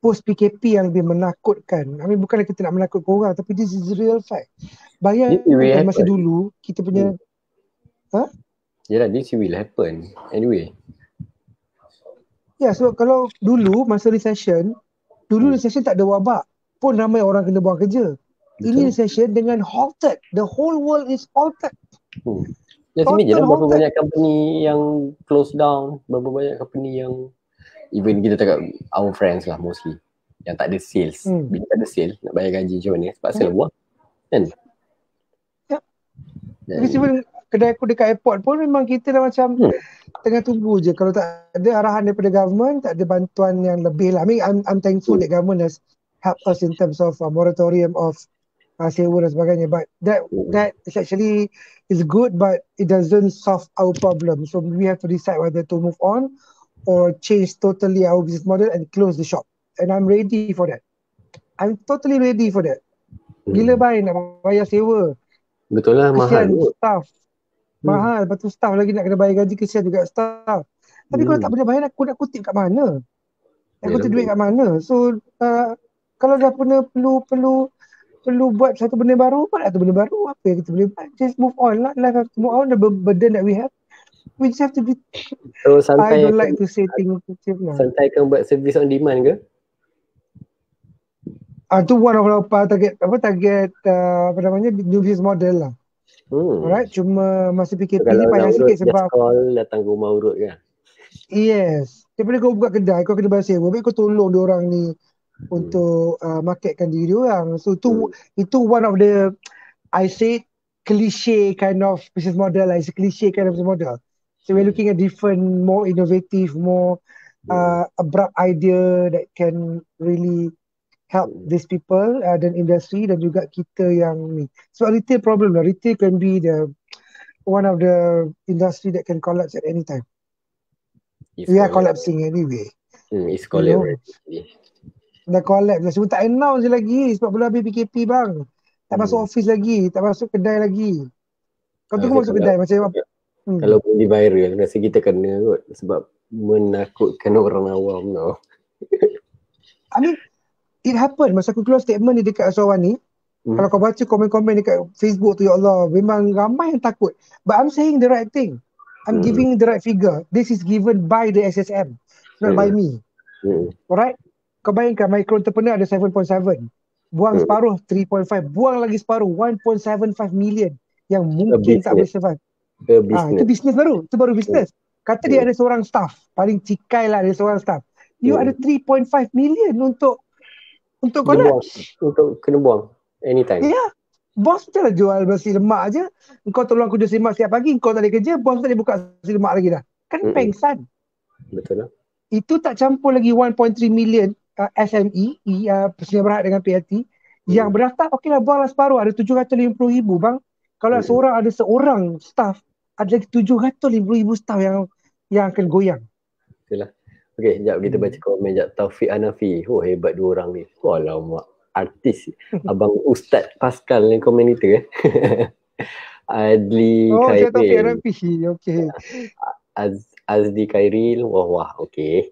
S2: Post PKP yang lebih menakutkan. I mean bukanlah kita nak menakutkan orang, tapi this is real fact. Bayangkan masa dulu kita punya
S1: Yelah, this will happen anyway.
S2: Ya, sebab kalau dulu masa recession tak ada wabak pun ramai orang kena buang kerja. Ini recession dengan halted. The whole world is halted.
S1: Ya sebenarnya lah berapa banyak company yang close down, berapa banyak company yang even kita cakap our friends lah mostly yang tak ada sales. Bila tak ada sales nak bayar gaji macam mana sebab sales buang kan.
S2: Even kedai aku dekat airport pun memang kita dah macam tengah tunggu je. Kalau tak ada arahan daripada government, tak ada bantuan yang lebih lah. I mean, I'm thankful that government has helped us in terms of moratorium of sewa dan sebagainya. But that is actually is good, but it doesn't solve our problem. So we have to decide whether to move on or change totally our business model and close the shop. And I'm ready for that. I'm totally ready for that. Gila baik nak bayar sewa.
S1: Betul lah,
S2: kesian
S1: mahal.
S2: Staff. Mahal. Lepas tu staff lagi nak kena bayar gaji, kesian juga staff. Tapi kalau tak boleh bayar, aku nak kutip kat mana? Aku kutip duit kat mana? So, kalau dah perlu buat satu benda baru, buat satu benda baru. Apa yang kita boleh buat? Just move on lah. Life have to move on. The burden that we have. We just have to be...
S1: So, santai
S2: I don't like to say things positive lah.
S1: Santai kan buat service on demand ke?
S2: Itu one of our target apa namanya new business model lah. Alright, cuma masa PKP ni payah sikit sebab
S1: call datang ke rumah urut kan.
S2: Yes. Daripada kau buka kedai, kau kena bayar sewa, baik kau tolong dia orang ni untuk marketkan diri dia orang. So itu one of the I say cliche kind of business model lah. It's a cliche kind of business model. So we're looking at different, more innovative, more abrupt idea that can really help these people dan industri dan juga kita yang ni. So retail problem lah. Retail can be the one of the industry that can collapse at any time. We are collapsing anyway.
S1: It's collapse.
S2: Dah collapse lah. Cuma tak announce je lagi sebab belum habis PKP bang. Tak masuk office lagi. Tak masuk kedai lagi. Kau tunggu masuk kedai macam apa?
S1: Kalau pergi viral, rasa kita kena kot. Sebab menakutkan orang awam tau.
S2: I mean, it happened. Masa aku keluar statement ni dekat Asawan ni, kalau kau baca komen-komen dekat Facebook tu, ya Allah, memang ramai yang takut. But I'm saying the right thing. I'm giving the right figure. This is given by the SSM, not by me. Alright? Kau bayangkan micro entrepreneur ada 7.7. Buang separuh 3.5. Buang lagi separuh 1.75 million yang mungkin tak boleh survive. Itu bisnes baru. Itu baru bisnes. Kata dia ada seorang staff. Paling cikai lah ada seorang staff. You ada 3.5 million untuk collapse.
S1: Untuk kena buang anytime.
S2: Ya. Bos betul lah jual nasi lemak je. Kau tolong aku jual nasi lemak setiap pagi, kau tak ada kerja, bos tak boleh buka nasi lemak lagi dah. Kan pengsan.
S1: Betul lah.
S2: Itu tak campur lagi 1.3 million SME, Persenia Berhad dengan PLT yang berdaftar, okeylah buanglah separuh, ada 750,000 bang. Kalau seorang ada seorang staff, ada lagi 750,000 staff yang yang akan goyang.
S1: Itulah. Okay, sekejap kita baca komen sekejap. Taufik Hanafi. Oh, hebat dua orang ni. Alamak. Artis. Abang Ustaz Pascal ni komen itu Adli
S2: Saya Taufik
S1: Khairil.
S2: Hanafi. Okay.
S1: Azdi Khairil. Wah, okay.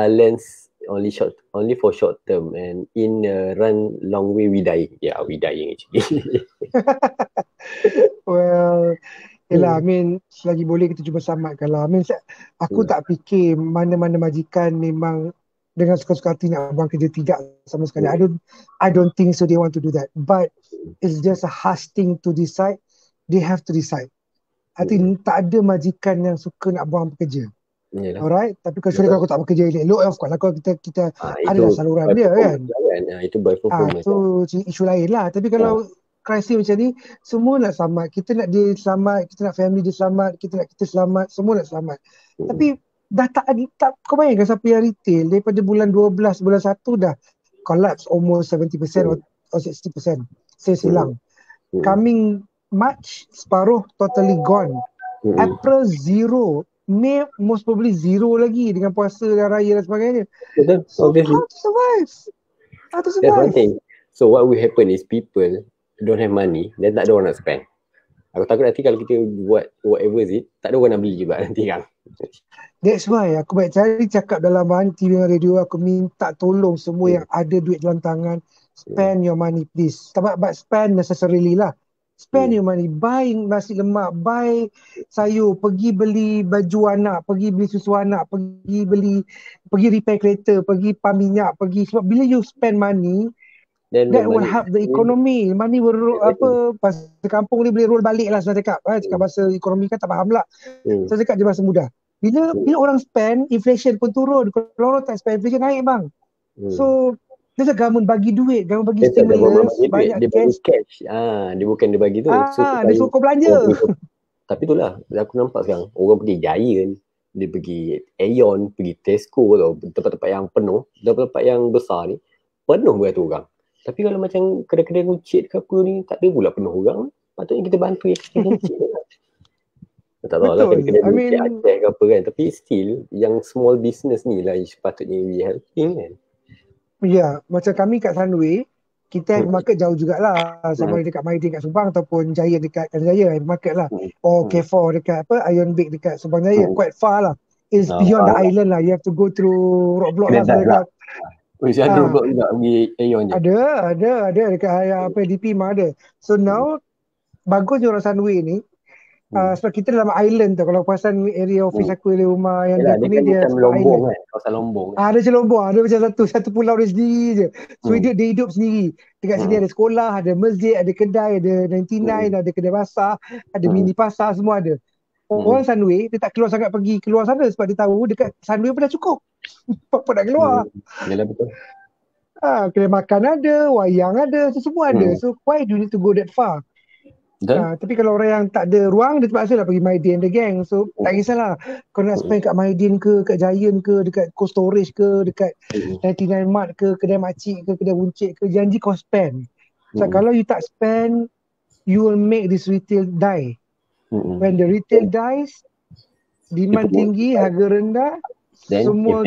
S1: Lens only for short term and in run long way we die. Yeah, we dying actually.
S2: Well, yelah, I mean, selagi boleh kita cuba selamatkan lah. I mean, aku tak fikir mana-mana majikan memang dengan suka-suka hati nak buang kerja, tidak sama sekali. I don't think so they want to do that. But it's just a harsh thing to decide. They have to decide. I think tak ada majikan yang suka nak buang pekerja. Alright, tapi kalau aku tak bekerja elok, of course lah, kalau kita ada saluran dia kan.
S1: Itu by performance.
S2: Itu isu lain lah. Tapi kalau krisis macam ni, semua nak selamat. Kita nak dia selamat, kita nak family dia selamat, kita nak kita selamat, semua nak selamat. Tapi dah tak, kau bayangkan siapa yang retail daripada bulan 12, bulan 1 dah collapse almost 70% or 60%. Saya silang. Coming March, separuh totally gone. April, zero. May, most probably zero lagi dengan puasa dan raya dan sebagainya. So, how to survive?
S1: That's one thing. So, what will happen is people don't have money, then tak ada orang nak spend. Aku takut nanti kalau kita buat whatever is it, tak ada orang nak beli juga nanti kan.
S2: That's why aku baik cari cakap dalam TV dan radio, aku minta tolong semua yang ada duit dalam tangan, spend your money please. But spend necessarily lah. Spend your money, buy nasi lemak, buy sayur, pergi beli baju anak, pergi beli susu anak, pergi repair kereta, pergi pam minyak, sebab bila you spend money, that will help the economy. Money will bahasa kampung ni boleh roll balik lah saya cakap. Cakap bahasa ekonomi kan tak faham lah. Saya cakap je bahasa mudah. Bila orang spend, inflation pun turun. Kalau orang tak spend, inflation naik bang. So dia government bagi duit, government bagi stimulus, banyak
S1: cash. Dia bukan dia bagi tu.
S2: Dia suruh kau belanja.
S1: Tapi itulah, aku nampak sekarang orang pergi Giant, dia pergi Aeon, pergi Tesco tau, tempat-tempat yang penuh, tempat-tempat yang besar ni penuh beratus orang. Tapi kalau macam kedai-kedai kucing ke apa ni, tak ada pula penuh orang. Patutnya kita bantu yang kecil-kecil lah. Tak tahu lah kedai-kedai kucing Aceh ke apa kan. Tapi still, yang small business ni lah sepatutnya we helping kan.
S2: Ya, macam kami kat Sunway, kita market jauh jugalah. Sama ada dekat Maidin kat Subang ataupun Jaya dekat Jaya, market lah. Or K4 dekat Iron Bake dekat Subang Jaya. Quite far lah. It's beyond the island lah. You have to go through roadblock lah.
S1: Mesti ada roadblock juga pergi Aeon je.
S2: Ada dekat DP memang ada. So now, bagusnya orang Sunway ni, sebab kita dalam island tu. Kalau kawasan area office aku, area rumah yang
S1: yalah, dia
S2: ni, dia
S1: macam Lombong kan, kawasan Lombong.
S2: Ada macam Lombong, ada macam satu pulau dia sendiri je. So dia hidup sendiri. Dekat sini ada sekolah, ada masjid, ada kedai, ada 99, ada kedai basah, ada mini pasar, semua ada. Orang Sunway, dia tak keluar sangat pergi keluar sana sebab dia tahu dekat Sunway pun dah cukup. Apa nak keluar?
S1: Yalah betul.
S2: Kedai makan ada, wayang ada, semua ada. So why do you need to go that far? Tapi kalau orang yang tak ada ruang, dia terpaksa lah pergi Maidin the gang. So tak kisahlah kau nak spend kat Maidin ke, kat Giant ke, dekat Cold Storage ke, dekat 99 Mart ke, kedai makcik ke, kedai buncit ke, janji kau spend. So kalau you tak spend, you will make this retail die. When the retail dies, demand tinggi, harga rendah,
S1: then
S2: semua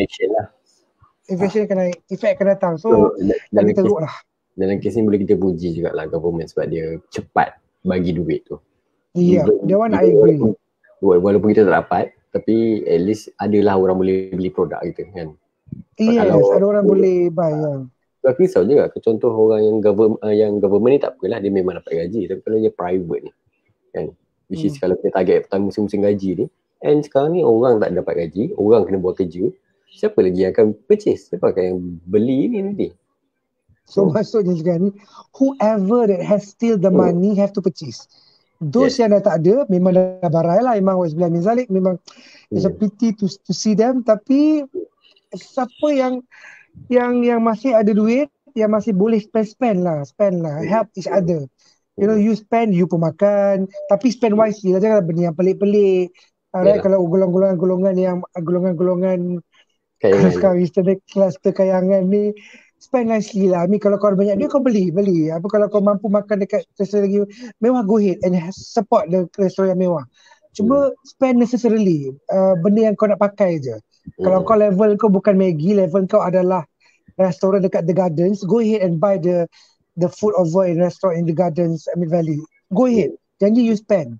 S2: inflation akan naik, efek akan datang. So lagi teruk lah.
S1: Dalam kes ni boleh kita puji juga lah government sebab dia cepat bagi duit tu.
S2: Yeah, that one I agree.
S1: Walaupun kita tak dapat, tapi at least adalah orang boleh beli produk kita kan.
S2: Yes, ada orang boleh buy.
S1: Aku risau juga, contoh orang yang government ni tak apalah, dia memang dapat gaji. Tapi kalau dia private ni kan, which is kalau kita target pertama musim-musim gaji ni, and sekarang ni orang tak dapat gaji, orang kena buat kerja, siapa lagi yang akan purchase? Siapa akan yang beli ni nanti?
S2: So maksudnya sekarang ni, whoever that has still the money have to purchase. Those yang dah tak ada, memang dah barai lah. Memang Wazbilah min Zalik, memang it's a pity to see them. Tapi siapa yang masih ada duit, yang masih boleh spend lah. Help each other. You know, you spend, you pun makan. Tapi spend wisely lah. Janganlah benda yang pelik-pelik. Right? Kalau golongan-golongan kalau sekarang cluster kayangan ni, spend nicely lah. I mean, kalau kau ada banyak duit, kau beli. Apa kalau kau mampu makan dekat restoran lagi mewah, go ahead and support the restoran yang mewah. Cuma spend necessarily benda yang kau nak pakai je. Kalau kau level kau bukan Maggi, level kau adalah restoran dekat The Gardens, go ahead and buy the food over in restaurant in The Gardens, Amit Valley. Go ahead. Janji you spend.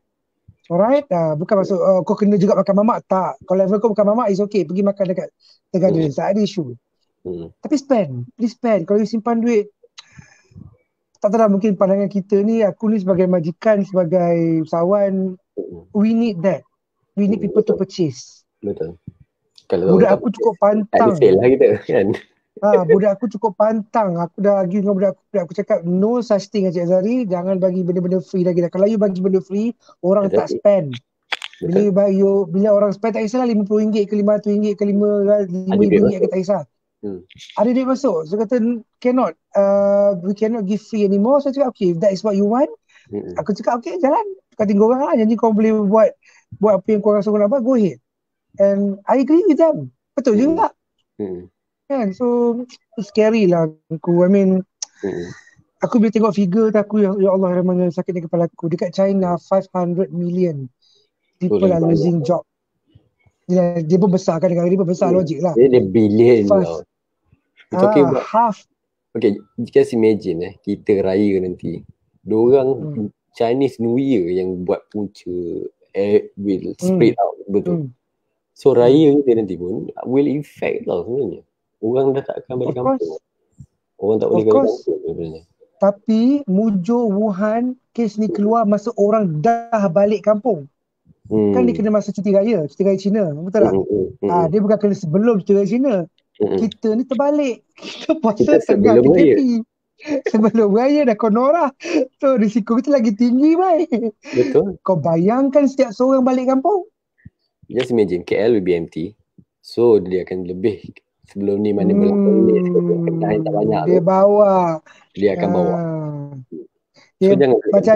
S2: Alright? Bukan maksud kau kena juga makan mamak. Tak. Kalau level kau makan mamak, is okay. Pergi makan dekat The Gardens. Tak ada issue. Tapi spend. Please spend. Kalau you simpan duit, tak tahu lah, mungkin pandangan kita ni, aku ni sebagai majikan, sebagai usahawan, we need that. We need people to purchase.
S1: Betul. Kalau
S2: budak aku cukup pantang.
S1: Tak sale lah kita kan.
S2: Budak aku cukup pantang. Aku dah argue dengan budak aku cakap no such thing Encik Azhari, jangan bagi benda-benda free lagi dah. Kalau you bagi benda free, orang tak spend. Bila orang spend tak kisahlah RM50 ke RM500 ke RM5 ke tak kisah. Ada duit masuk. So kata cannot, we cannot give free anymore. So cakap okay, if that is what you want, aku cakap okay, jalan. Kau tinggal orang lah, janji kau boleh buat apa yang kau rasa kau nak buat, go ahead. And I agree with them. Betul juga. Kan? So scary lah aku. I mean, aku bila tengok figure tu aku, ya Allah, ramai sakit di kepala aku. Dekat China 500 million people are losing job. Dia pun besar kan, negara dia pun besar, logik lah.
S1: Dia billion tau. Talking about
S2: half.
S1: Okay, just imagine kita raya nanti. Diorang Chinese New Year yang buat punca will spread out, betul. So raya kita nanti pun will affect lah sebenarnya. Orang dah tak akan balik kampung. Orang tak boleh balik kampung sebenarnya.
S2: Tapi mujur Wuhan, kes ni keluar masa orang dah balik kampung. Kan dia kena masa cuti raya Cina, betul tak? Dia bukan kena sebelum cuti raya Cina. Kita ni terbalik. Kita puasa tengah PKP. Sebelum raya dah konora. So risiko kita lagi tinggi, baik.
S1: Betul.
S2: Kau bayangkan setiap seorang balik kampung.
S1: Just imagine KL will be empty. So dia akan lebih sebelum ni mana berlaku kena tak banyak
S2: dia tu. Bawa.
S1: Dia akan bawa.
S2: So jangan macam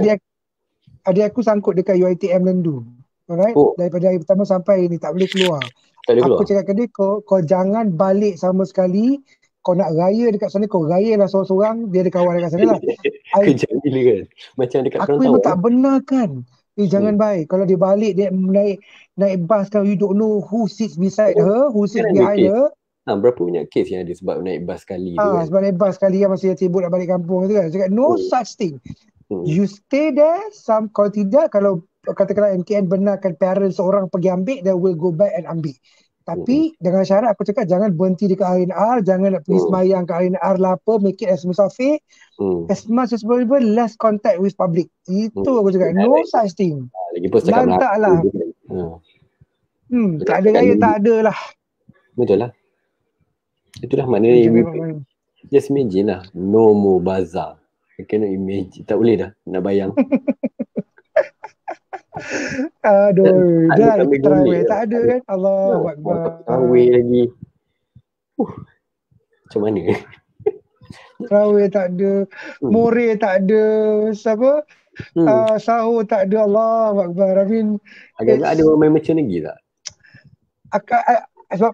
S2: adik aku sangkut dekat UiTM Lendu. Alright? Daripada hari pertama sampai ni tak boleh keluar. Aku cakap ke dia, kau jangan balik sama sekali. Kau nak raya dekat sana, kau raya lah seorang-seorang. Dia ada kawan dekat sana lah.
S1: Kejap gila kan. Macam dekat
S2: aku memang tak benar kan. Jangan baik. Kalau dia balik, dia naik bas kan, you don't know who sits beside her, who sits behind her.
S1: Berapa banyak kes yang ada sebab naik bas sekali tu kan.
S2: Sebab naik bas sekali kan, masa dia sibuk nak balik kampung tu kan. Cakap no such thing. You stay there, kalau tidak, kalau katakanlah MKN benarkan parents seorang pergi ambil, they will go back and ambil. Tapi dengan syarat aku cakap jangan berhenti dekat RNR, jangan nak pergi semayang kat RNR lah apa, make it as musafir. As much as possible, less contact with public. Itu aku cakap, no such thing.
S1: Lagipun setakat
S2: lantak lah. Tak ada raya, tak ada lah.
S1: Betul lah. Itulah maknanya. Just imagine lah, no more bazaar. I cannot imagine, tak boleh dah nak bayang.
S2: Aduh, dah terawih tak ada kan. Allahu Akbar.
S1: Terawih lagi. Macam mana?
S2: Terawih tak ada, more tak ada, siapa? Sahur tak ada. Allahu Akbar. I mean,
S1: agak-agak ada orang main macam lagi tak?
S2: Sebab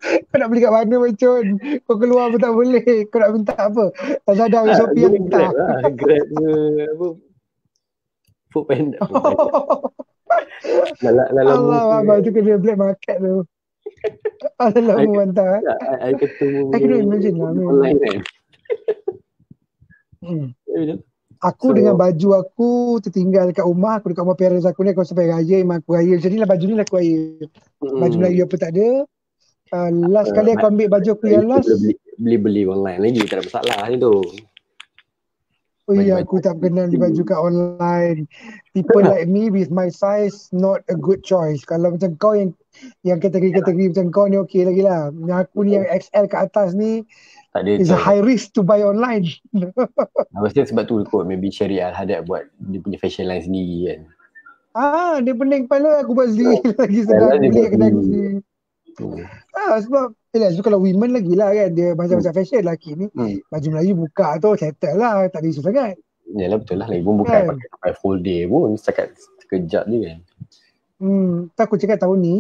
S2: kau nak beli kat mana macam? Kau keluar pun tak boleh. Kau nak minta apa? Lazada ke Shopee yang minta.
S1: Grab ke apa? Food Panda.
S2: Allah Akbar, tu kena black market tu. Allah mu hantar.
S1: I ketemu.
S2: I kena imagine lah.
S1: Online kan.
S2: Aku dengan baju aku tertinggal dekat rumah. Aku dekat rumah parents aku ni. Aku sampai raya, memang aku raya. Macam ni lah baju ni lah aku raya. Baju Melayu apa tak ada. Last kali aku ambil baju aku yang last.
S1: Beli online lagi, tak ada masalah ni tu.
S2: Oh iya, aku tak kenal beli baju kat online. People like me with my size, not a good choice. Kalau macam kau yang kategori-kategori macam kau ni okey lagi lah. Yang aku ni yang XL kat atas ni, is a high risk to buy online.
S1: Maksudnya sebab tu kot, maybe Syariah Al-Hadad buat dia punya fashion line sendiri kan.
S2: Dia pening kepala, aku buat sendiri lagi senang beli kat kedai sendiri. Sebab kalau women lagi lah kan, dia macam-macam fashion. Lelaki ni baju Melayu buka tu settle lah, tak ada isu sangat.
S1: Yalah betul lah, lagi pun bukan pakai full day pun, setakat sekejap je kan.
S2: Tak, aku cakap tahun ni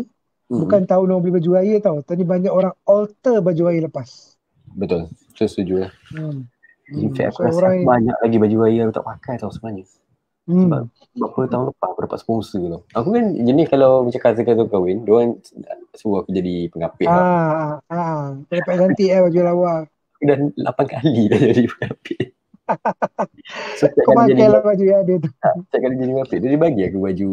S2: bukan tahun orang beli baju raya tau. Tadi banyak orang alter baju raya lepas.
S1: Betul, saya setuju lah. In fact aku rasa banyak lagi baju raya aku tak pakai tau sebenarnya. Sebab berapa tahun lepas aku dapat sponsor tu. Aku kan jenis kalau macam cousin kahwin, diorang suruh aku jadi pengapit lah.
S2: Kau dapat cantik baju lawa.
S1: Aku dah 8 kali dah jadi pengapit. So
S2: Kau pakai lah baju yang ada tu.
S1: Setiap kali jadi pengapit, dia bagi aku baju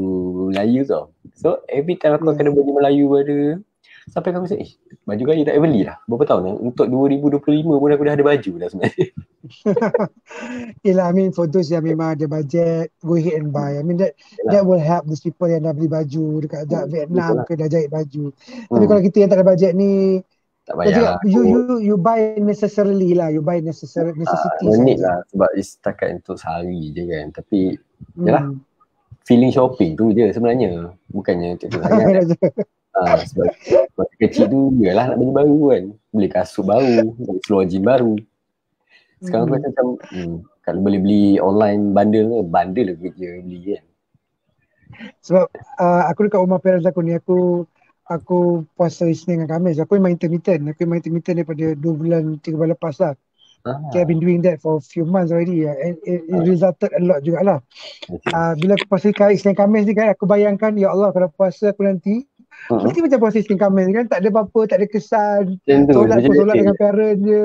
S1: Melayu tau. So every time aku kena baju Melayu ada. Sampai aku rasa, baju Melayu tak beli lah. Berapa tahun dah? Untuk 2025 pun aku dah ada baju dah sebenarnya.
S2: Yelah, I mean for those yang memang ada budget, go ahead and buy. I mean that will help those people yang dah beli baju dekat Vietnam ke dah jahit baju. Tapi kalau kita yang tak ada budget ni,
S1: tak payah lah.
S2: You buy necessarily lah. You buy necessity
S1: saja lah. Sebab setakat untuk sehari je kan. Tapi yalah, feeling shopping tu je sebenarnya. Bukannya untuk sangat. Sebab masa kecil tu yalah nak beli baru kan. Beli kasut baru, beli seluar jean baru. Sekarang tu macam kalau boleh beli online bundle lah je beli kan.
S2: Sebab aku dekat rumah parents aku ni, aku puasa Isnin dengan Khamis. Aku memang intermittent. Daripada 2 bulan, 3 bulan lepas lah. I've been doing that for a few months already. And it resulted a lot jugalah. Bila aku puasa Isnin Khamis ni kan, aku bayangkan, ya Allah, kalau puasa aku nanti, mesti macam puasa Isnin Khamis kan, tak ada apa-apa, tak ada kesan. Solat dengan parent je.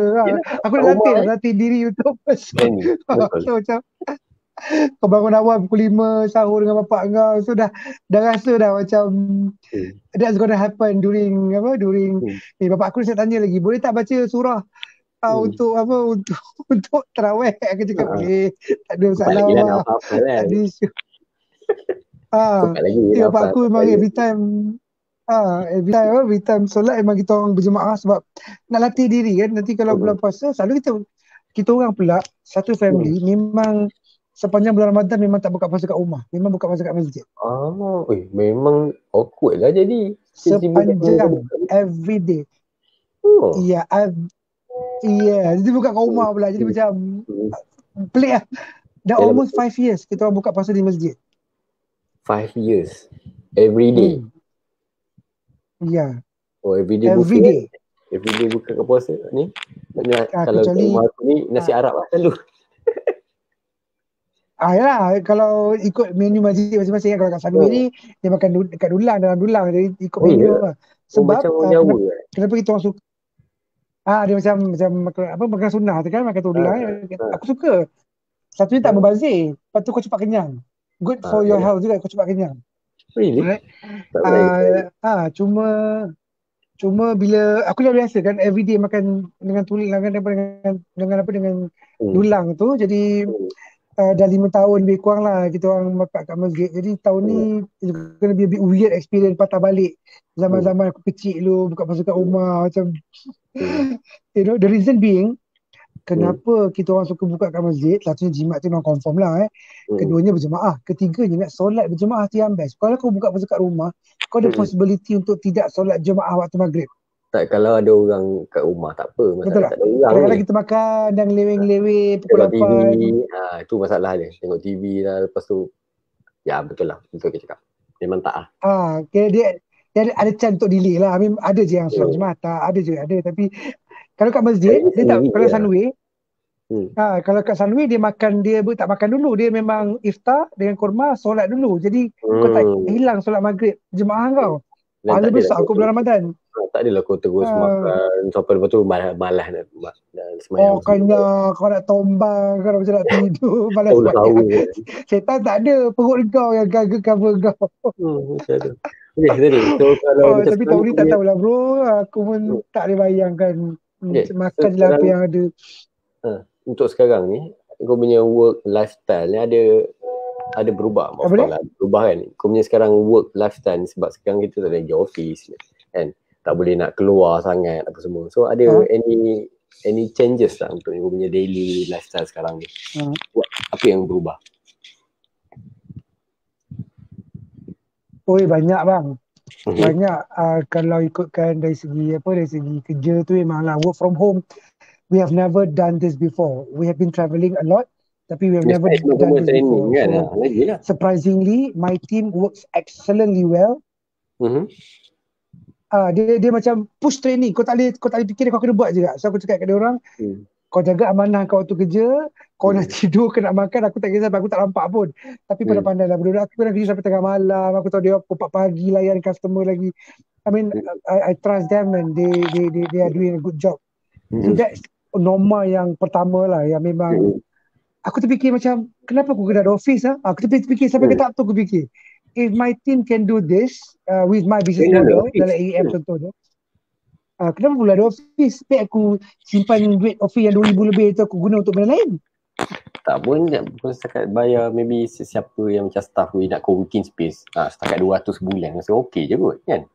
S2: Aku dah latih diri untuk puasa. So macam kau bangun awal pukul 5, sahur dengan bapak kau, so dah rasa dah macam that's gonna happen during bapak aku saya tanya lagi, boleh tak baca surah untuk tarawih? Aku cakap boleh, tak ada masalah lah, tak ada isu. Bapak aku memang every time solat memang kita orang berjemaah sebab nak latih diri kan. Nanti kalau bulan puasa selalu kita orang pula satu family memang sepanjang bulan Ramadan memang tak buka puasa kat rumah. Memang buka puasa kat masjid.
S1: Memang awkward lah jadi.
S2: Sepanjang every day. Ya, jadi buka kat rumah pula. Jadi macam pelik lah. Dah almost 5 years kita orang buka puasa di masjid.
S1: 5 years? Every day?
S2: Ya.
S1: Every day buka kat puasa ni? Kalau rumah aku ni nasi Arab lah selalu.
S2: Yalah, kalau ikut menu masjid masing-masing kan. Kalau kat Sunway ni dia makan dekat dalam dulang, jadi ikut menu lah. Sebab kenapa kita orang suka dia macam makan sunnah tu kan, makan tulang. Aku suka. Satunya tak membazir, lepas tu kau cepat kenyang. Good for your health juga, kau cepat kenyang.
S1: Really?
S2: Cuma bila aku dah biasa kan everyday makan dengan tulang dengan dulang tu, jadi dah 5 tahun lebih kurang lah kita orang makan kat masjid. Jadi tahun ni kena be a bit weird experience patah balik zaman-zaman aku kecil dulu buka puasa kat rumah macam the reason being kenapa kita orang suka buka kat masjid, satunya jimat tu memang confirm lah keduanya berjemaah, ketiganya nak solat berjemaah tu yang best. Kalau kau buka puasa kat rumah, kau ada possibility untuk tidak solat jemaah waktu maghrib.
S1: Tak, kalau ada orang kat rumah tak apa, masalah tak ada orang.
S2: Kadang-kadang kita makan dan ngeleweng-leweng pukul 8.
S1: TV, itu masalah dia. Tengok TV lah, lepas tu ya betul lah, betul kita cakap. Memang tak lah.
S2: Dia ada chance untuk delay lah. I mean, ada je yang solat jemaah, ada je ada. Tapi kalau kat masjid, dia tak, kalau Sunway, kalau kat Sunway dia tak makan dulu. Dia memang iftar dengan kurma, solat dulu. Jadi kau tak hilang solat maghrib jemaah kau. Pahala besar aku bulan Ramadan.
S1: Tak adalah kau terus makan sampai lepas tu malas nak semayang.
S2: Kau nak tombang, kau macam nak tidur, malas semayang. Setan tak ada, perut kau yang cover kau.
S1: Macam tu. So,
S2: tapi tahun ni tak tahulah bro, aku pun tak boleh bayangkan makan je lah apa yang ada.
S1: Untuk sekarang ni, kau punya work lifestyle ni ada berubah. Berubah kan. Kau punya sekarang work lifestyle sebab sekarang kita tak ada pergi office kan. Tak boleh nak keluar sangat apa semua. So ada any changes lah untuk kau punya daily lifestyle sekarang ni. Apa yang berubah?
S2: Banyak bang. Banyak kalau ikutkan dari segi kerja tu memanglah work from home. We have never done this before. We have been travelling a lot. Tapi we have never done this before.
S1: Kan?
S2: So, surprisingly, my team works excellently well. Dia macam push training. Kau tak boleh fikir kau kena buat je. So aku cakap kat dia orang, kau jaga amanah kau waktu kerja, kau nak tidur ke nak makan, aku tak kisah, aku tak nampak pun. Tapi pandai-pandai lah budak-budak aku pernah kerja sampai tengah malam, aku tahu dia pukul 4 pagi layan customer lagi. I mean, I trust them and they are doing a good job. So that's norma yang pertama lah, yang memang aku terfikir macam, kenapa aku kena ada office lah? Aku terfikir sampai ke tahap tu, aku fikir, if my team can do this with my business model, dalam AEM contohnya, kenapa pula ada office? Baik aku simpan duit office yang 2,000 lebih tu aku guna untuk benda lain.
S1: Tak pun setakat bayar maybe sesiapa yang macam staff we nak co-working space. Setakat 200 sebulan rasa okey je kot kan.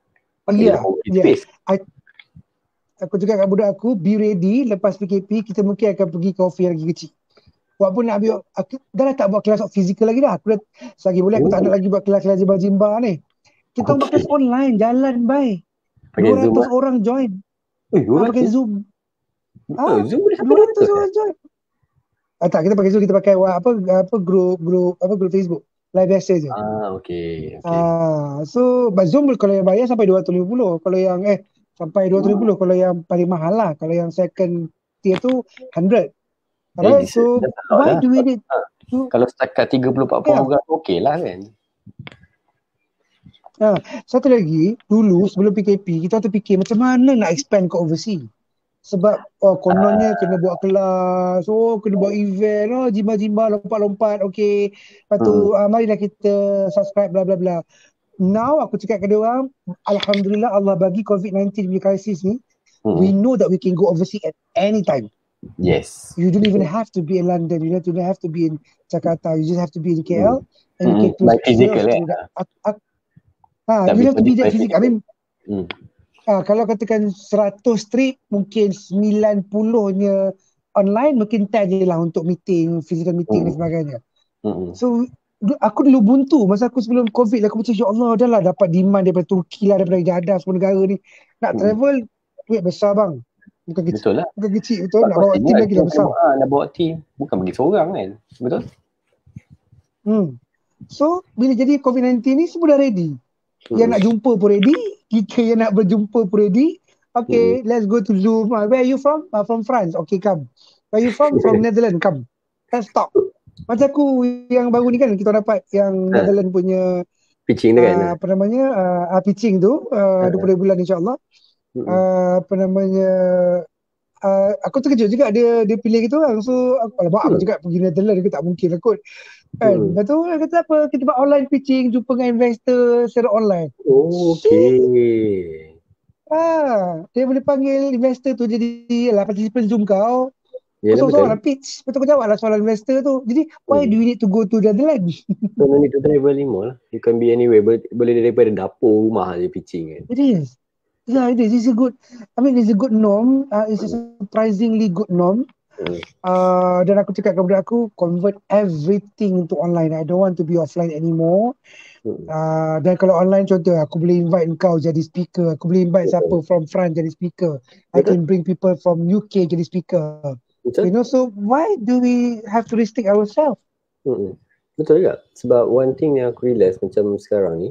S1: Aku cakap kat budak aku, be ready lepas PKP kita mungkin akan pergi coffee yang lagi kecil. Walaupun nak ambil, aku dah tak buat kelas fizikal lagi dah. Aku dah, selagi boleh aku tak nak lagi buat kelas jimba-jimba ni. Kita buat kelas online, jalan bye. 200 orang join. Pakai Zoom. Zoom boleh sampai
S2: 200 orang join. Tak, kita pakai Zoom, kita pakai grup Facebook. Live biasa je.
S1: Okay.
S2: So Zoom kalau yang bayar sampai 250. Kalau yang sampai 250 kalau yang paling mahal lah. Kalau yang second tier tu 100. Alright, so why do we need to...
S1: Kalau setakat 30-40 orang okey lah kan.
S2: Satu lagi, dulu sebelum PKP, kita terfikir macam mana nak expand ke overseas. Sebab kononnya kena buat kelas, kena buat event, jimba-jimba, lompat-lompat, okey. Lepas tu, marilah kita subscribe, bla bla bla. Now, aku cakap ke dia orang, Alhamdulillah Allah bagi COVID-19 punya krisis ni, we know that we can go overseas at any time.
S1: Yes.
S2: You don't even have to be in London, you don't have to be in Jakarta, you just have to be in KL, and you can close
S1: physical
S2: you have to be there physical. I mean, kalau katakan 100 trip, mungkin 90-nya online, mungkin 10 je lah untuk meeting, physical meeting dan sebagainya. So, aku dulu buntu. Masa aku sebelum COVID, aku macam, ya Allah, dah lah dapat demand daripada Turki lah, daripada Jeddah, semua negara ni. Nak travel, duit besar bang. Bukan kecil.
S1: Betul lah.
S2: Bukan kecil, betul. Nak bawa team lagi dah besar.
S1: Nak bawa team. Bukan pergi seorang kan. Betul?
S2: So, bila jadi COVID-19 ni, semua dah ready. Yang nak jumpa pun ready. Kita yang nak berjumpa pun ready. Okay, let's go to Zoom. Where are you from? From France. Okay, come. Where are you from? From Netherlands. Come. Let's talk. Macam aku yang baru ni kan, kita dapat yang Netherlands punya
S1: pitching tu kan?
S2: Apa namanya? Pitching tu. 20 bulan insyaAllah. Apa namanya? Aku terkejut juga dia pilih gitu lah. So, aku juga pergi Netherlands, dia tak mungkin lah kot. Kan? Lepas tu kata apa, kita buat online pitching, jumpa dengan investor secara online.
S1: Okay.
S2: Dia boleh panggil investor tu jadi participant Zoom kau. Soalan pitch, betul kau jawab lah soalan investor tu. Jadi why do you need to go to Netherlands?
S1: So no need to travel anymore lah. You can be anywhere, boleh daripada dapur rumah je pitching kan.
S2: It is. Yeah, it is. It's a good, it's a good norm. It's a surprisingly good norm. Dan aku cakap kepada aku, convert everything to online. I don't want to be offline anymore. Dan kalau online, contoh aku boleh invite kau jadi speaker, aku boleh invite siapa from France jadi speaker, I can bring people from UK jadi speaker. You know, so why do we have to restrict ourselves?
S1: Betul juga. Sebab one thing yang aku realise macam sekarang ni,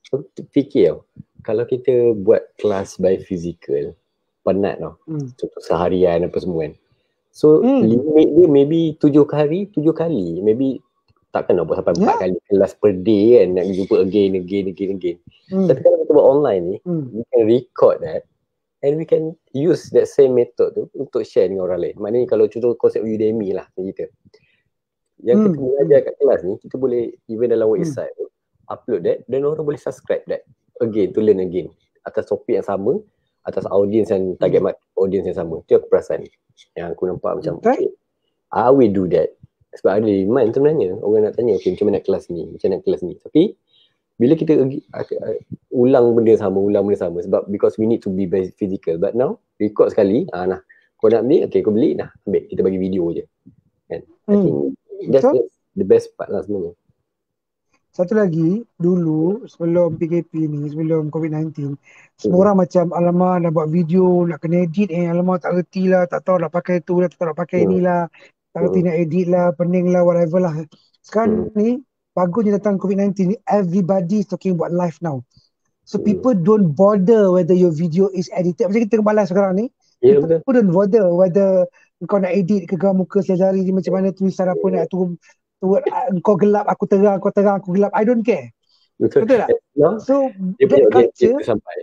S1: aku fikir kalau kita buat kelas by physical, penat tau. Contoh seharian apa semua kan. So limit dia maybe 7 kali, maybe takkan nak buat sampai 4 kali kelas per day kan, nak jumpa again. Tapi kalau kita buat online ni, we can record that and we can use that same method tu untuk share dengan orang lain. Maknanya kalau contoh konsep Udemy lah kita, yang kita belajar kat kelas ni, kita boleh even dalam website tu upload that dan orang boleh subscribe that again, to learn again atas topik yang sama, atas audience yang target audience yang sama. Itu aku perasan yang aku nampak macam I will do that. Sebab ada demand sebenarnya. Orang nak tanya, okay, macam mana kelas ni? Tapi bila kita ulang benda sama sebab because we need to be physical. But now, record sekali, kau nak beli, okay, kau beli, ambil. Kita bagi video je. Kan? I think that's the best part lah sebenarnya.
S2: Satu lagi, dulu sebelum PKP ni, sebelum COVID-19, semua orang macam, alamak nak buat video, nak kena edit, alamak tak reti lah, tak tahu nak pakai tu lah, tak tahu nak pakai ni lah, tak reti nak edit lah, pening lah, whatever lah. Sekarang ni, bagusnya datang COVID-19 ni, everybody is talking about live now. So people don't bother whether your video is edited. Macam kita balas sekarang ni, people don't bother whether kau nak edit ke gambar muka sehari-hari ni macam mana tulisan apa nak turun, kau gelap aku terang, kau terang aku gelap, I don't care.
S1: Betul
S2: Betul tak?
S1: no?
S2: So
S1: Dia
S2: that
S1: punya
S2: culture
S1: objektif sampai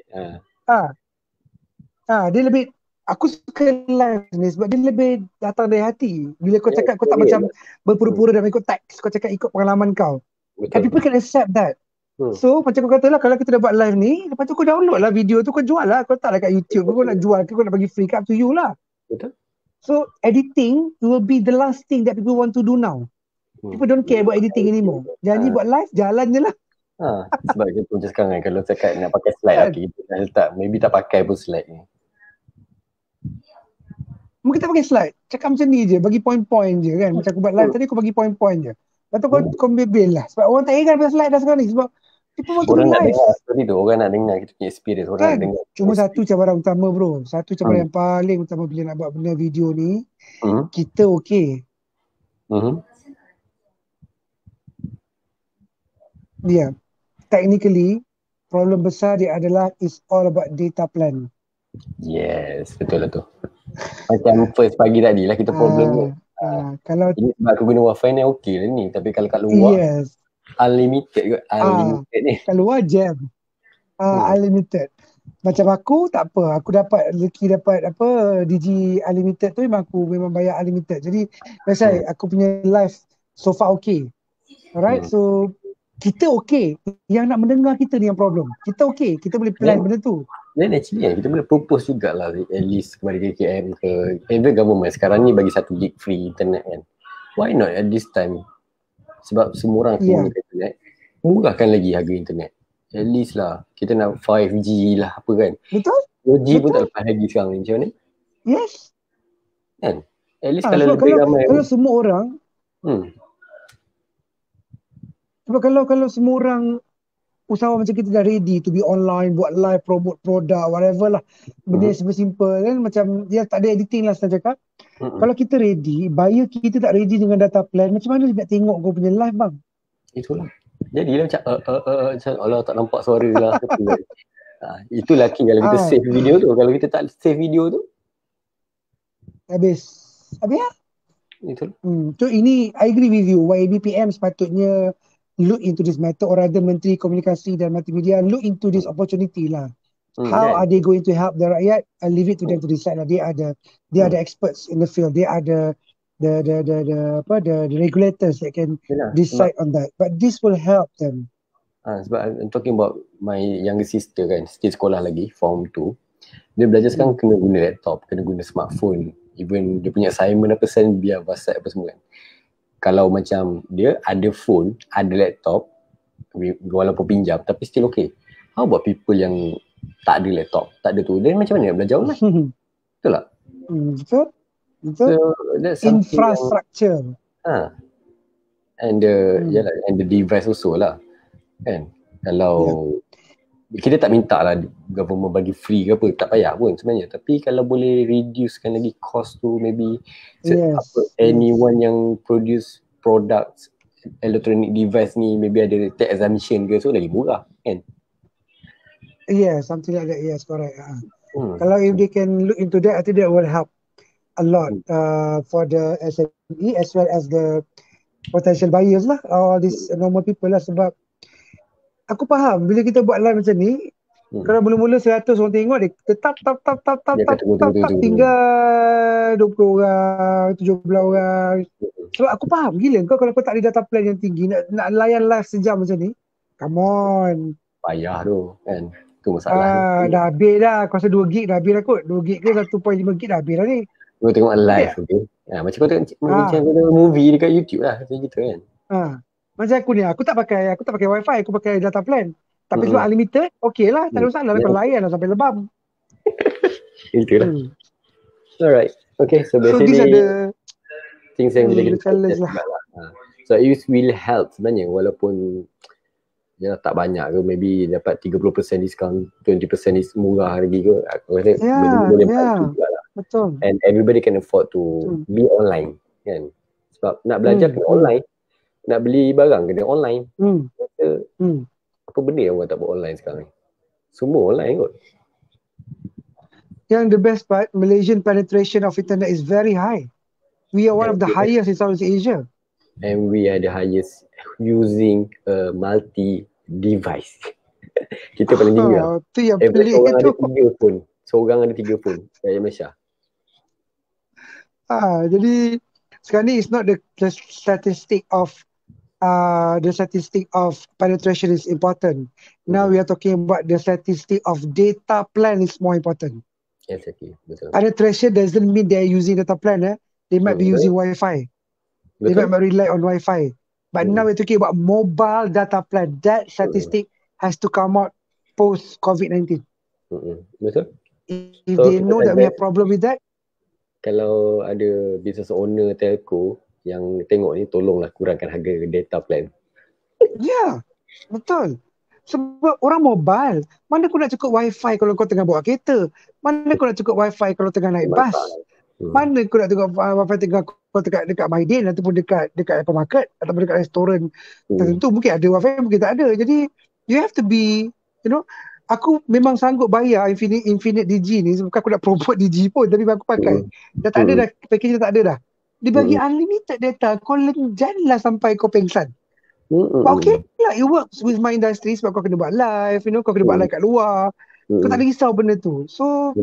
S2: dia lebih, aku suka live ni sebab dia lebih datang dari hati. Bila kau cakap kau tak
S1: real.
S2: macam berpura-pura dan ikut teks, kau cakap ikut pengalaman kau. And
S1: Betul.
S2: people can accept that. So macam kau kata lah, kalau kita dah buat live ni, lepas tu kau download lah video tu, kau jual lah. Kau tak lah kat YouTube, kau nak jual ke, kau nak bagi free ke, up to you lah.
S1: Betul.
S2: So editing will be the last thing that people want to do now. People don't care about editing anymore. Jadi buat live, jalan je lah.
S1: Sebab kita macam sekarang kan, kalau cakap nak pakai slide, okay, kita nak letak, maybe tak pakai pun slide ni.
S2: Mungkin tak pakai slide, cakap macam ni je, bagi point-point je kan. Macam aku buat live tadi, aku bagi point-point je. Lepas tu kau bebel lah. Sebab orang tak ingat pasal slide dah sekarang ni. Sebab people want to be live.
S1: Orang nak dengar story tu, orang nak dengar kita punya experience. Orang
S2: kan?
S1: nak dengar.
S2: Cuma satu cabaran utama bro. Satu cabaran yang paling utama bila nak buat benda video ni, kita okay. Yeah. Technically, problem besar dia adalah is all about data plan.
S1: Yes, betul lah tu. Macam first pagi tadi lah kita problem ni.
S2: Kalau
S1: ini sebab aku guna wifi ni okey lah ni. Tapi kalau kat luar, unlimited ke? Unlimited ni.
S2: Kat luar jam. Unlimited. Macam aku tak apa. Aku dapat rezeki dapat apa Digi unlimited tu memang aku memang bayar unlimited. Jadi biasa aku punya live so far okay. Alright, so kita okay. Yang nak mendengar kita ni yang problem. Kita okay. Kita boleh plan benda tu.
S1: Dan actually kita boleh propose jugalah at least kepada KKM ke even government sekarang ni bagi 1 gig free internet kan. Why not at this time? Sebab semua orang guna internet. Murahkan lagi harga internet. At least lah. Kita nak 5G lah apa kan.
S2: Betul.
S1: 4G pun tak lepas lagi sekarang ni. Macam mana?
S2: Yes.
S1: Kan? At least kalau lebih ramai.
S2: Kalau semua orang sebab kalau semua orang usahawan macam kita dah ready to be online, buat live, promote produk, whatever lah. Benda simple kan. Macam dia tak ada editing lah saya cakap. Kalau kita ready, buyer kita tak ready dengan data plan, macam mana dia nak tengok kau punya live bang?
S1: Itulah. Jadilah macam macam Allah tak nampak suara lah. Itu laki kalau kita save video tu. Kalau kita tak save video tu,
S2: habis lah.
S1: Itulah.
S2: So ini I agree with you. YBPM sepatutnya look into this matter, or rather Menteri Komunikasi dan Multimedia look into this opportunity lah. How are they going to help the rakyat? I leave it to them to decide lah. They are the experts in the field. They are the regulators that can decide on that. But this will help them.
S1: Sebab I'm talking about my younger sister kan, still sekolah lagi, form 2. Dia belajar sekarang kena guna laptop, kena guna smartphone. Even dia punya assignment apa send via WhatsApp apa semua kan. Kalau macam dia ada phone, ada laptop, walaupun pinjam, tapi still okay. How about people yang tak ada laptop, tak ada tu, dia macam mana nak belajar online? Betul tak?
S2: Betul.
S1: So, that's
S2: infrastructure.
S1: And the device also lah. Kan? Kalau kita tak minta lah government bagi free ke apa, tak payah pun sebenarnya. Tapi kalau boleh reducekan lagi cost tu, maybe anyone yang produce products electronic device ni maybe ada tax exemption ke, so lagi murah kan.
S2: Something like that. Yes, correct. Kalau if they can look into that, I think that will help a lot for the SME as well as the potential buyers lah, all these normal people lah. Sebab aku faham bila kita buat live macam ni, kalau mula-mula 100 orang tengok, dia tetap tinggal 20 orang, 17 orang. Sebab aku faham gila kau kalau kau tak ada data plan yang tinggi, nak layan live sejam macam ni, come on.
S1: Payah tu kan. Tu masalah.
S2: Dah habis dah. Kau rasa 2 gig dah habis dah kot. 2 gig ke 1.5 gig dah habis dah ni.
S1: Kau tengok live tu. Macam kau tengok movie dekat YouTube lah. Macam gitu kan.
S2: Macam aku ni, aku tak pakai wifi, aku pakai data plan. Tapi sebab unlimited, okey lah, tak ada masalah. Kau layan lah sampai lebam.
S1: Itulah. Alright. Okay, so basically
S2: these are the
S1: things yang boleh kita
S2: challenge lah.
S1: So it will help sebenarnya, walaupun tak banyak ke, maybe dapat 30% diskaun, 20% is murah lagi ke, aku rasa boleh bantu juga lah.
S2: Betul.
S1: And everybody can afford to be online kan. Sebab nak belajar kena online, nak beli barang kena online. Apa benda yang orang tak buat online sekarang ni? Semua online kot.
S2: Yang the best part, Malaysian penetration of internet is very high. We are one of the highest in Southeast Asia.
S1: And we are the highest using a multi-device. Kita paling tinggi lah.
S2: Itu yang pelik
S1: Seorang
S2: tu.
S1: ada 3 phone. Seorang ada 3 phone dari Malaysia.
S2: Jadi sekarang ni it's not the statistic of penetration is important. Now we are talking about the statistic of data plan is more important.
S1: Exactly, betul.
S2: Penetration doesn't mean they're using data plan. They might be using Wi-Fi. They might rely on Wi-Fi. But now we're talking about mobile data plan. That statistic has to come out post COVID-19.
S1: Betul.
S2: If they know that we have problem with that,
S1: kalau ada business owner telco yang tengok ni, tolonglah kurangkan harga data plan.
S2: Ya, betul. Sebab orang mobile, mana kau nak cukup wifi kalau kau tengah bawa kereta? Mana kau nak cukup wifi kalau tengah naik bas? Mana kau nak cukup wifi tengah kau dekat Maidin ataupun dekat hypermarket ataupun dekat restoran tertentu? Mungkin ada wifi, mungkin tak ada. Jadi you have to be, aku memang sanggup bayar Infinite Digi ni. Bukan aku nak promote Digi pun, tapi aku pakai. Dah tak ada dah, package dah tak ada dah. Dia bagi unlimited data, kau lenjanlah sampai kau pengsan. But okay lah, it works with my industry sebab kau kena buat live, kau kena buat live kat luar. Kau tak ada risau benda tu. So,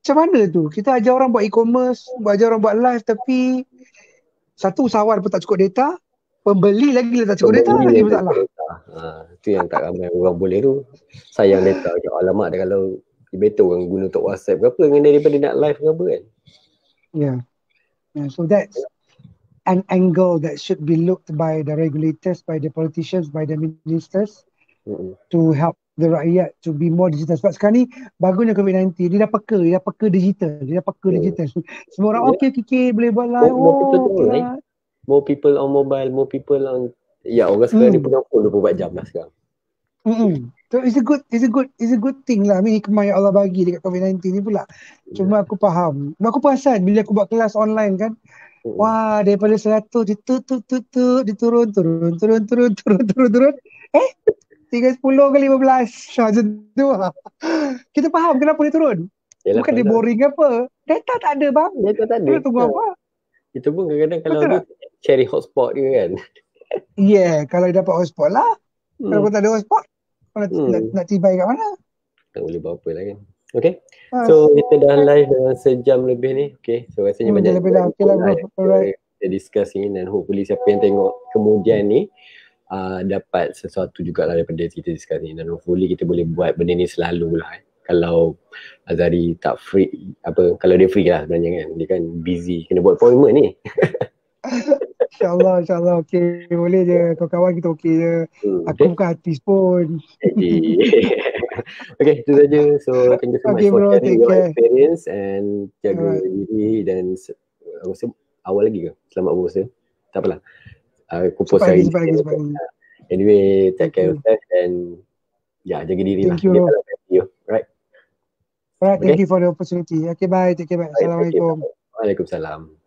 S2: macam mana tu? Kita ajar orang buat e-commerce, ajar orang buat live, tapi satu, usahawan pun tak cukup data, pembeli lagi tak cukup data, lagi masalah.
S1: Itu yang tak ramai orang boleh tu. Sayang data. Alamak, dah kalau better orang guna untuk WhatsApp ke apa dengan daripada nak live ke apa kan.
S2: Yeah. So that's an angle that should be looked by the regulators, by the politicians, by the ministers to help the rakyat to be more digital. Sebab sekarang ni bagusnya COVID-19, dia dah peka digital. Semua orang okay, boleh buat live.
S1: More people on mobile, more people on orang sekarang ni pegang phone 24 jam lah sekarang.
S2: So it's a good thing lah. I mean, hikmah yang Allah bagi dekat COVID-19 ni pula. Cuma aku faham. Aku perasan bila aku buat kelas online kan. Wah, daripada 100 diturun. Tinggal 10 ke 15. Macam tu lah. Kita faham kenapa dia turun. Bukan dia boring apa. Data tak ada bang.
S1: Data tak ada.
S2: Kita tunggu apa.
S1: Itu pun kadang-kadang kalau dia cari hotspot dia kan.
S2: Kalau dia dapat hotspot lah. Kalau kau tak ada hotspot, kau nak tibai kat mana?
S1: Tak boleh buat apa lah kan. Okay. So kita dah live dalam sejam lebih ni. Okay. So rasanya banyak kita discuss ni dan hopefully siapa yang tengok kemudian ni dapat sesuatu jugalah daripada kita discuss ni, dan hopefully kita boleh buat benda ni selalu lah. Kalau Azhari tak free, kalau dia free lah sebenarnya kan. Dia kan busy, kena buat appointment ni.
S2: InsyaAllah okay. Boleh je, kawan-kawan kita okay je. Aku bukan artis pun.
S1: Okay, itu saja. So thank you so much for sharing your experience and jaga diri, dan aku rasa awal lagi ke? Selamat berpuasa. Tak apalah. Aku post hari ni. Anyway, take care of yourself and jaga diri lah.
S2: Thank you.
S1: Right.
S2: Alright, thank you for the opportunity. Okay, bye. Take care, bye. Assalamualaikum.
S1: Waalaikumsalam.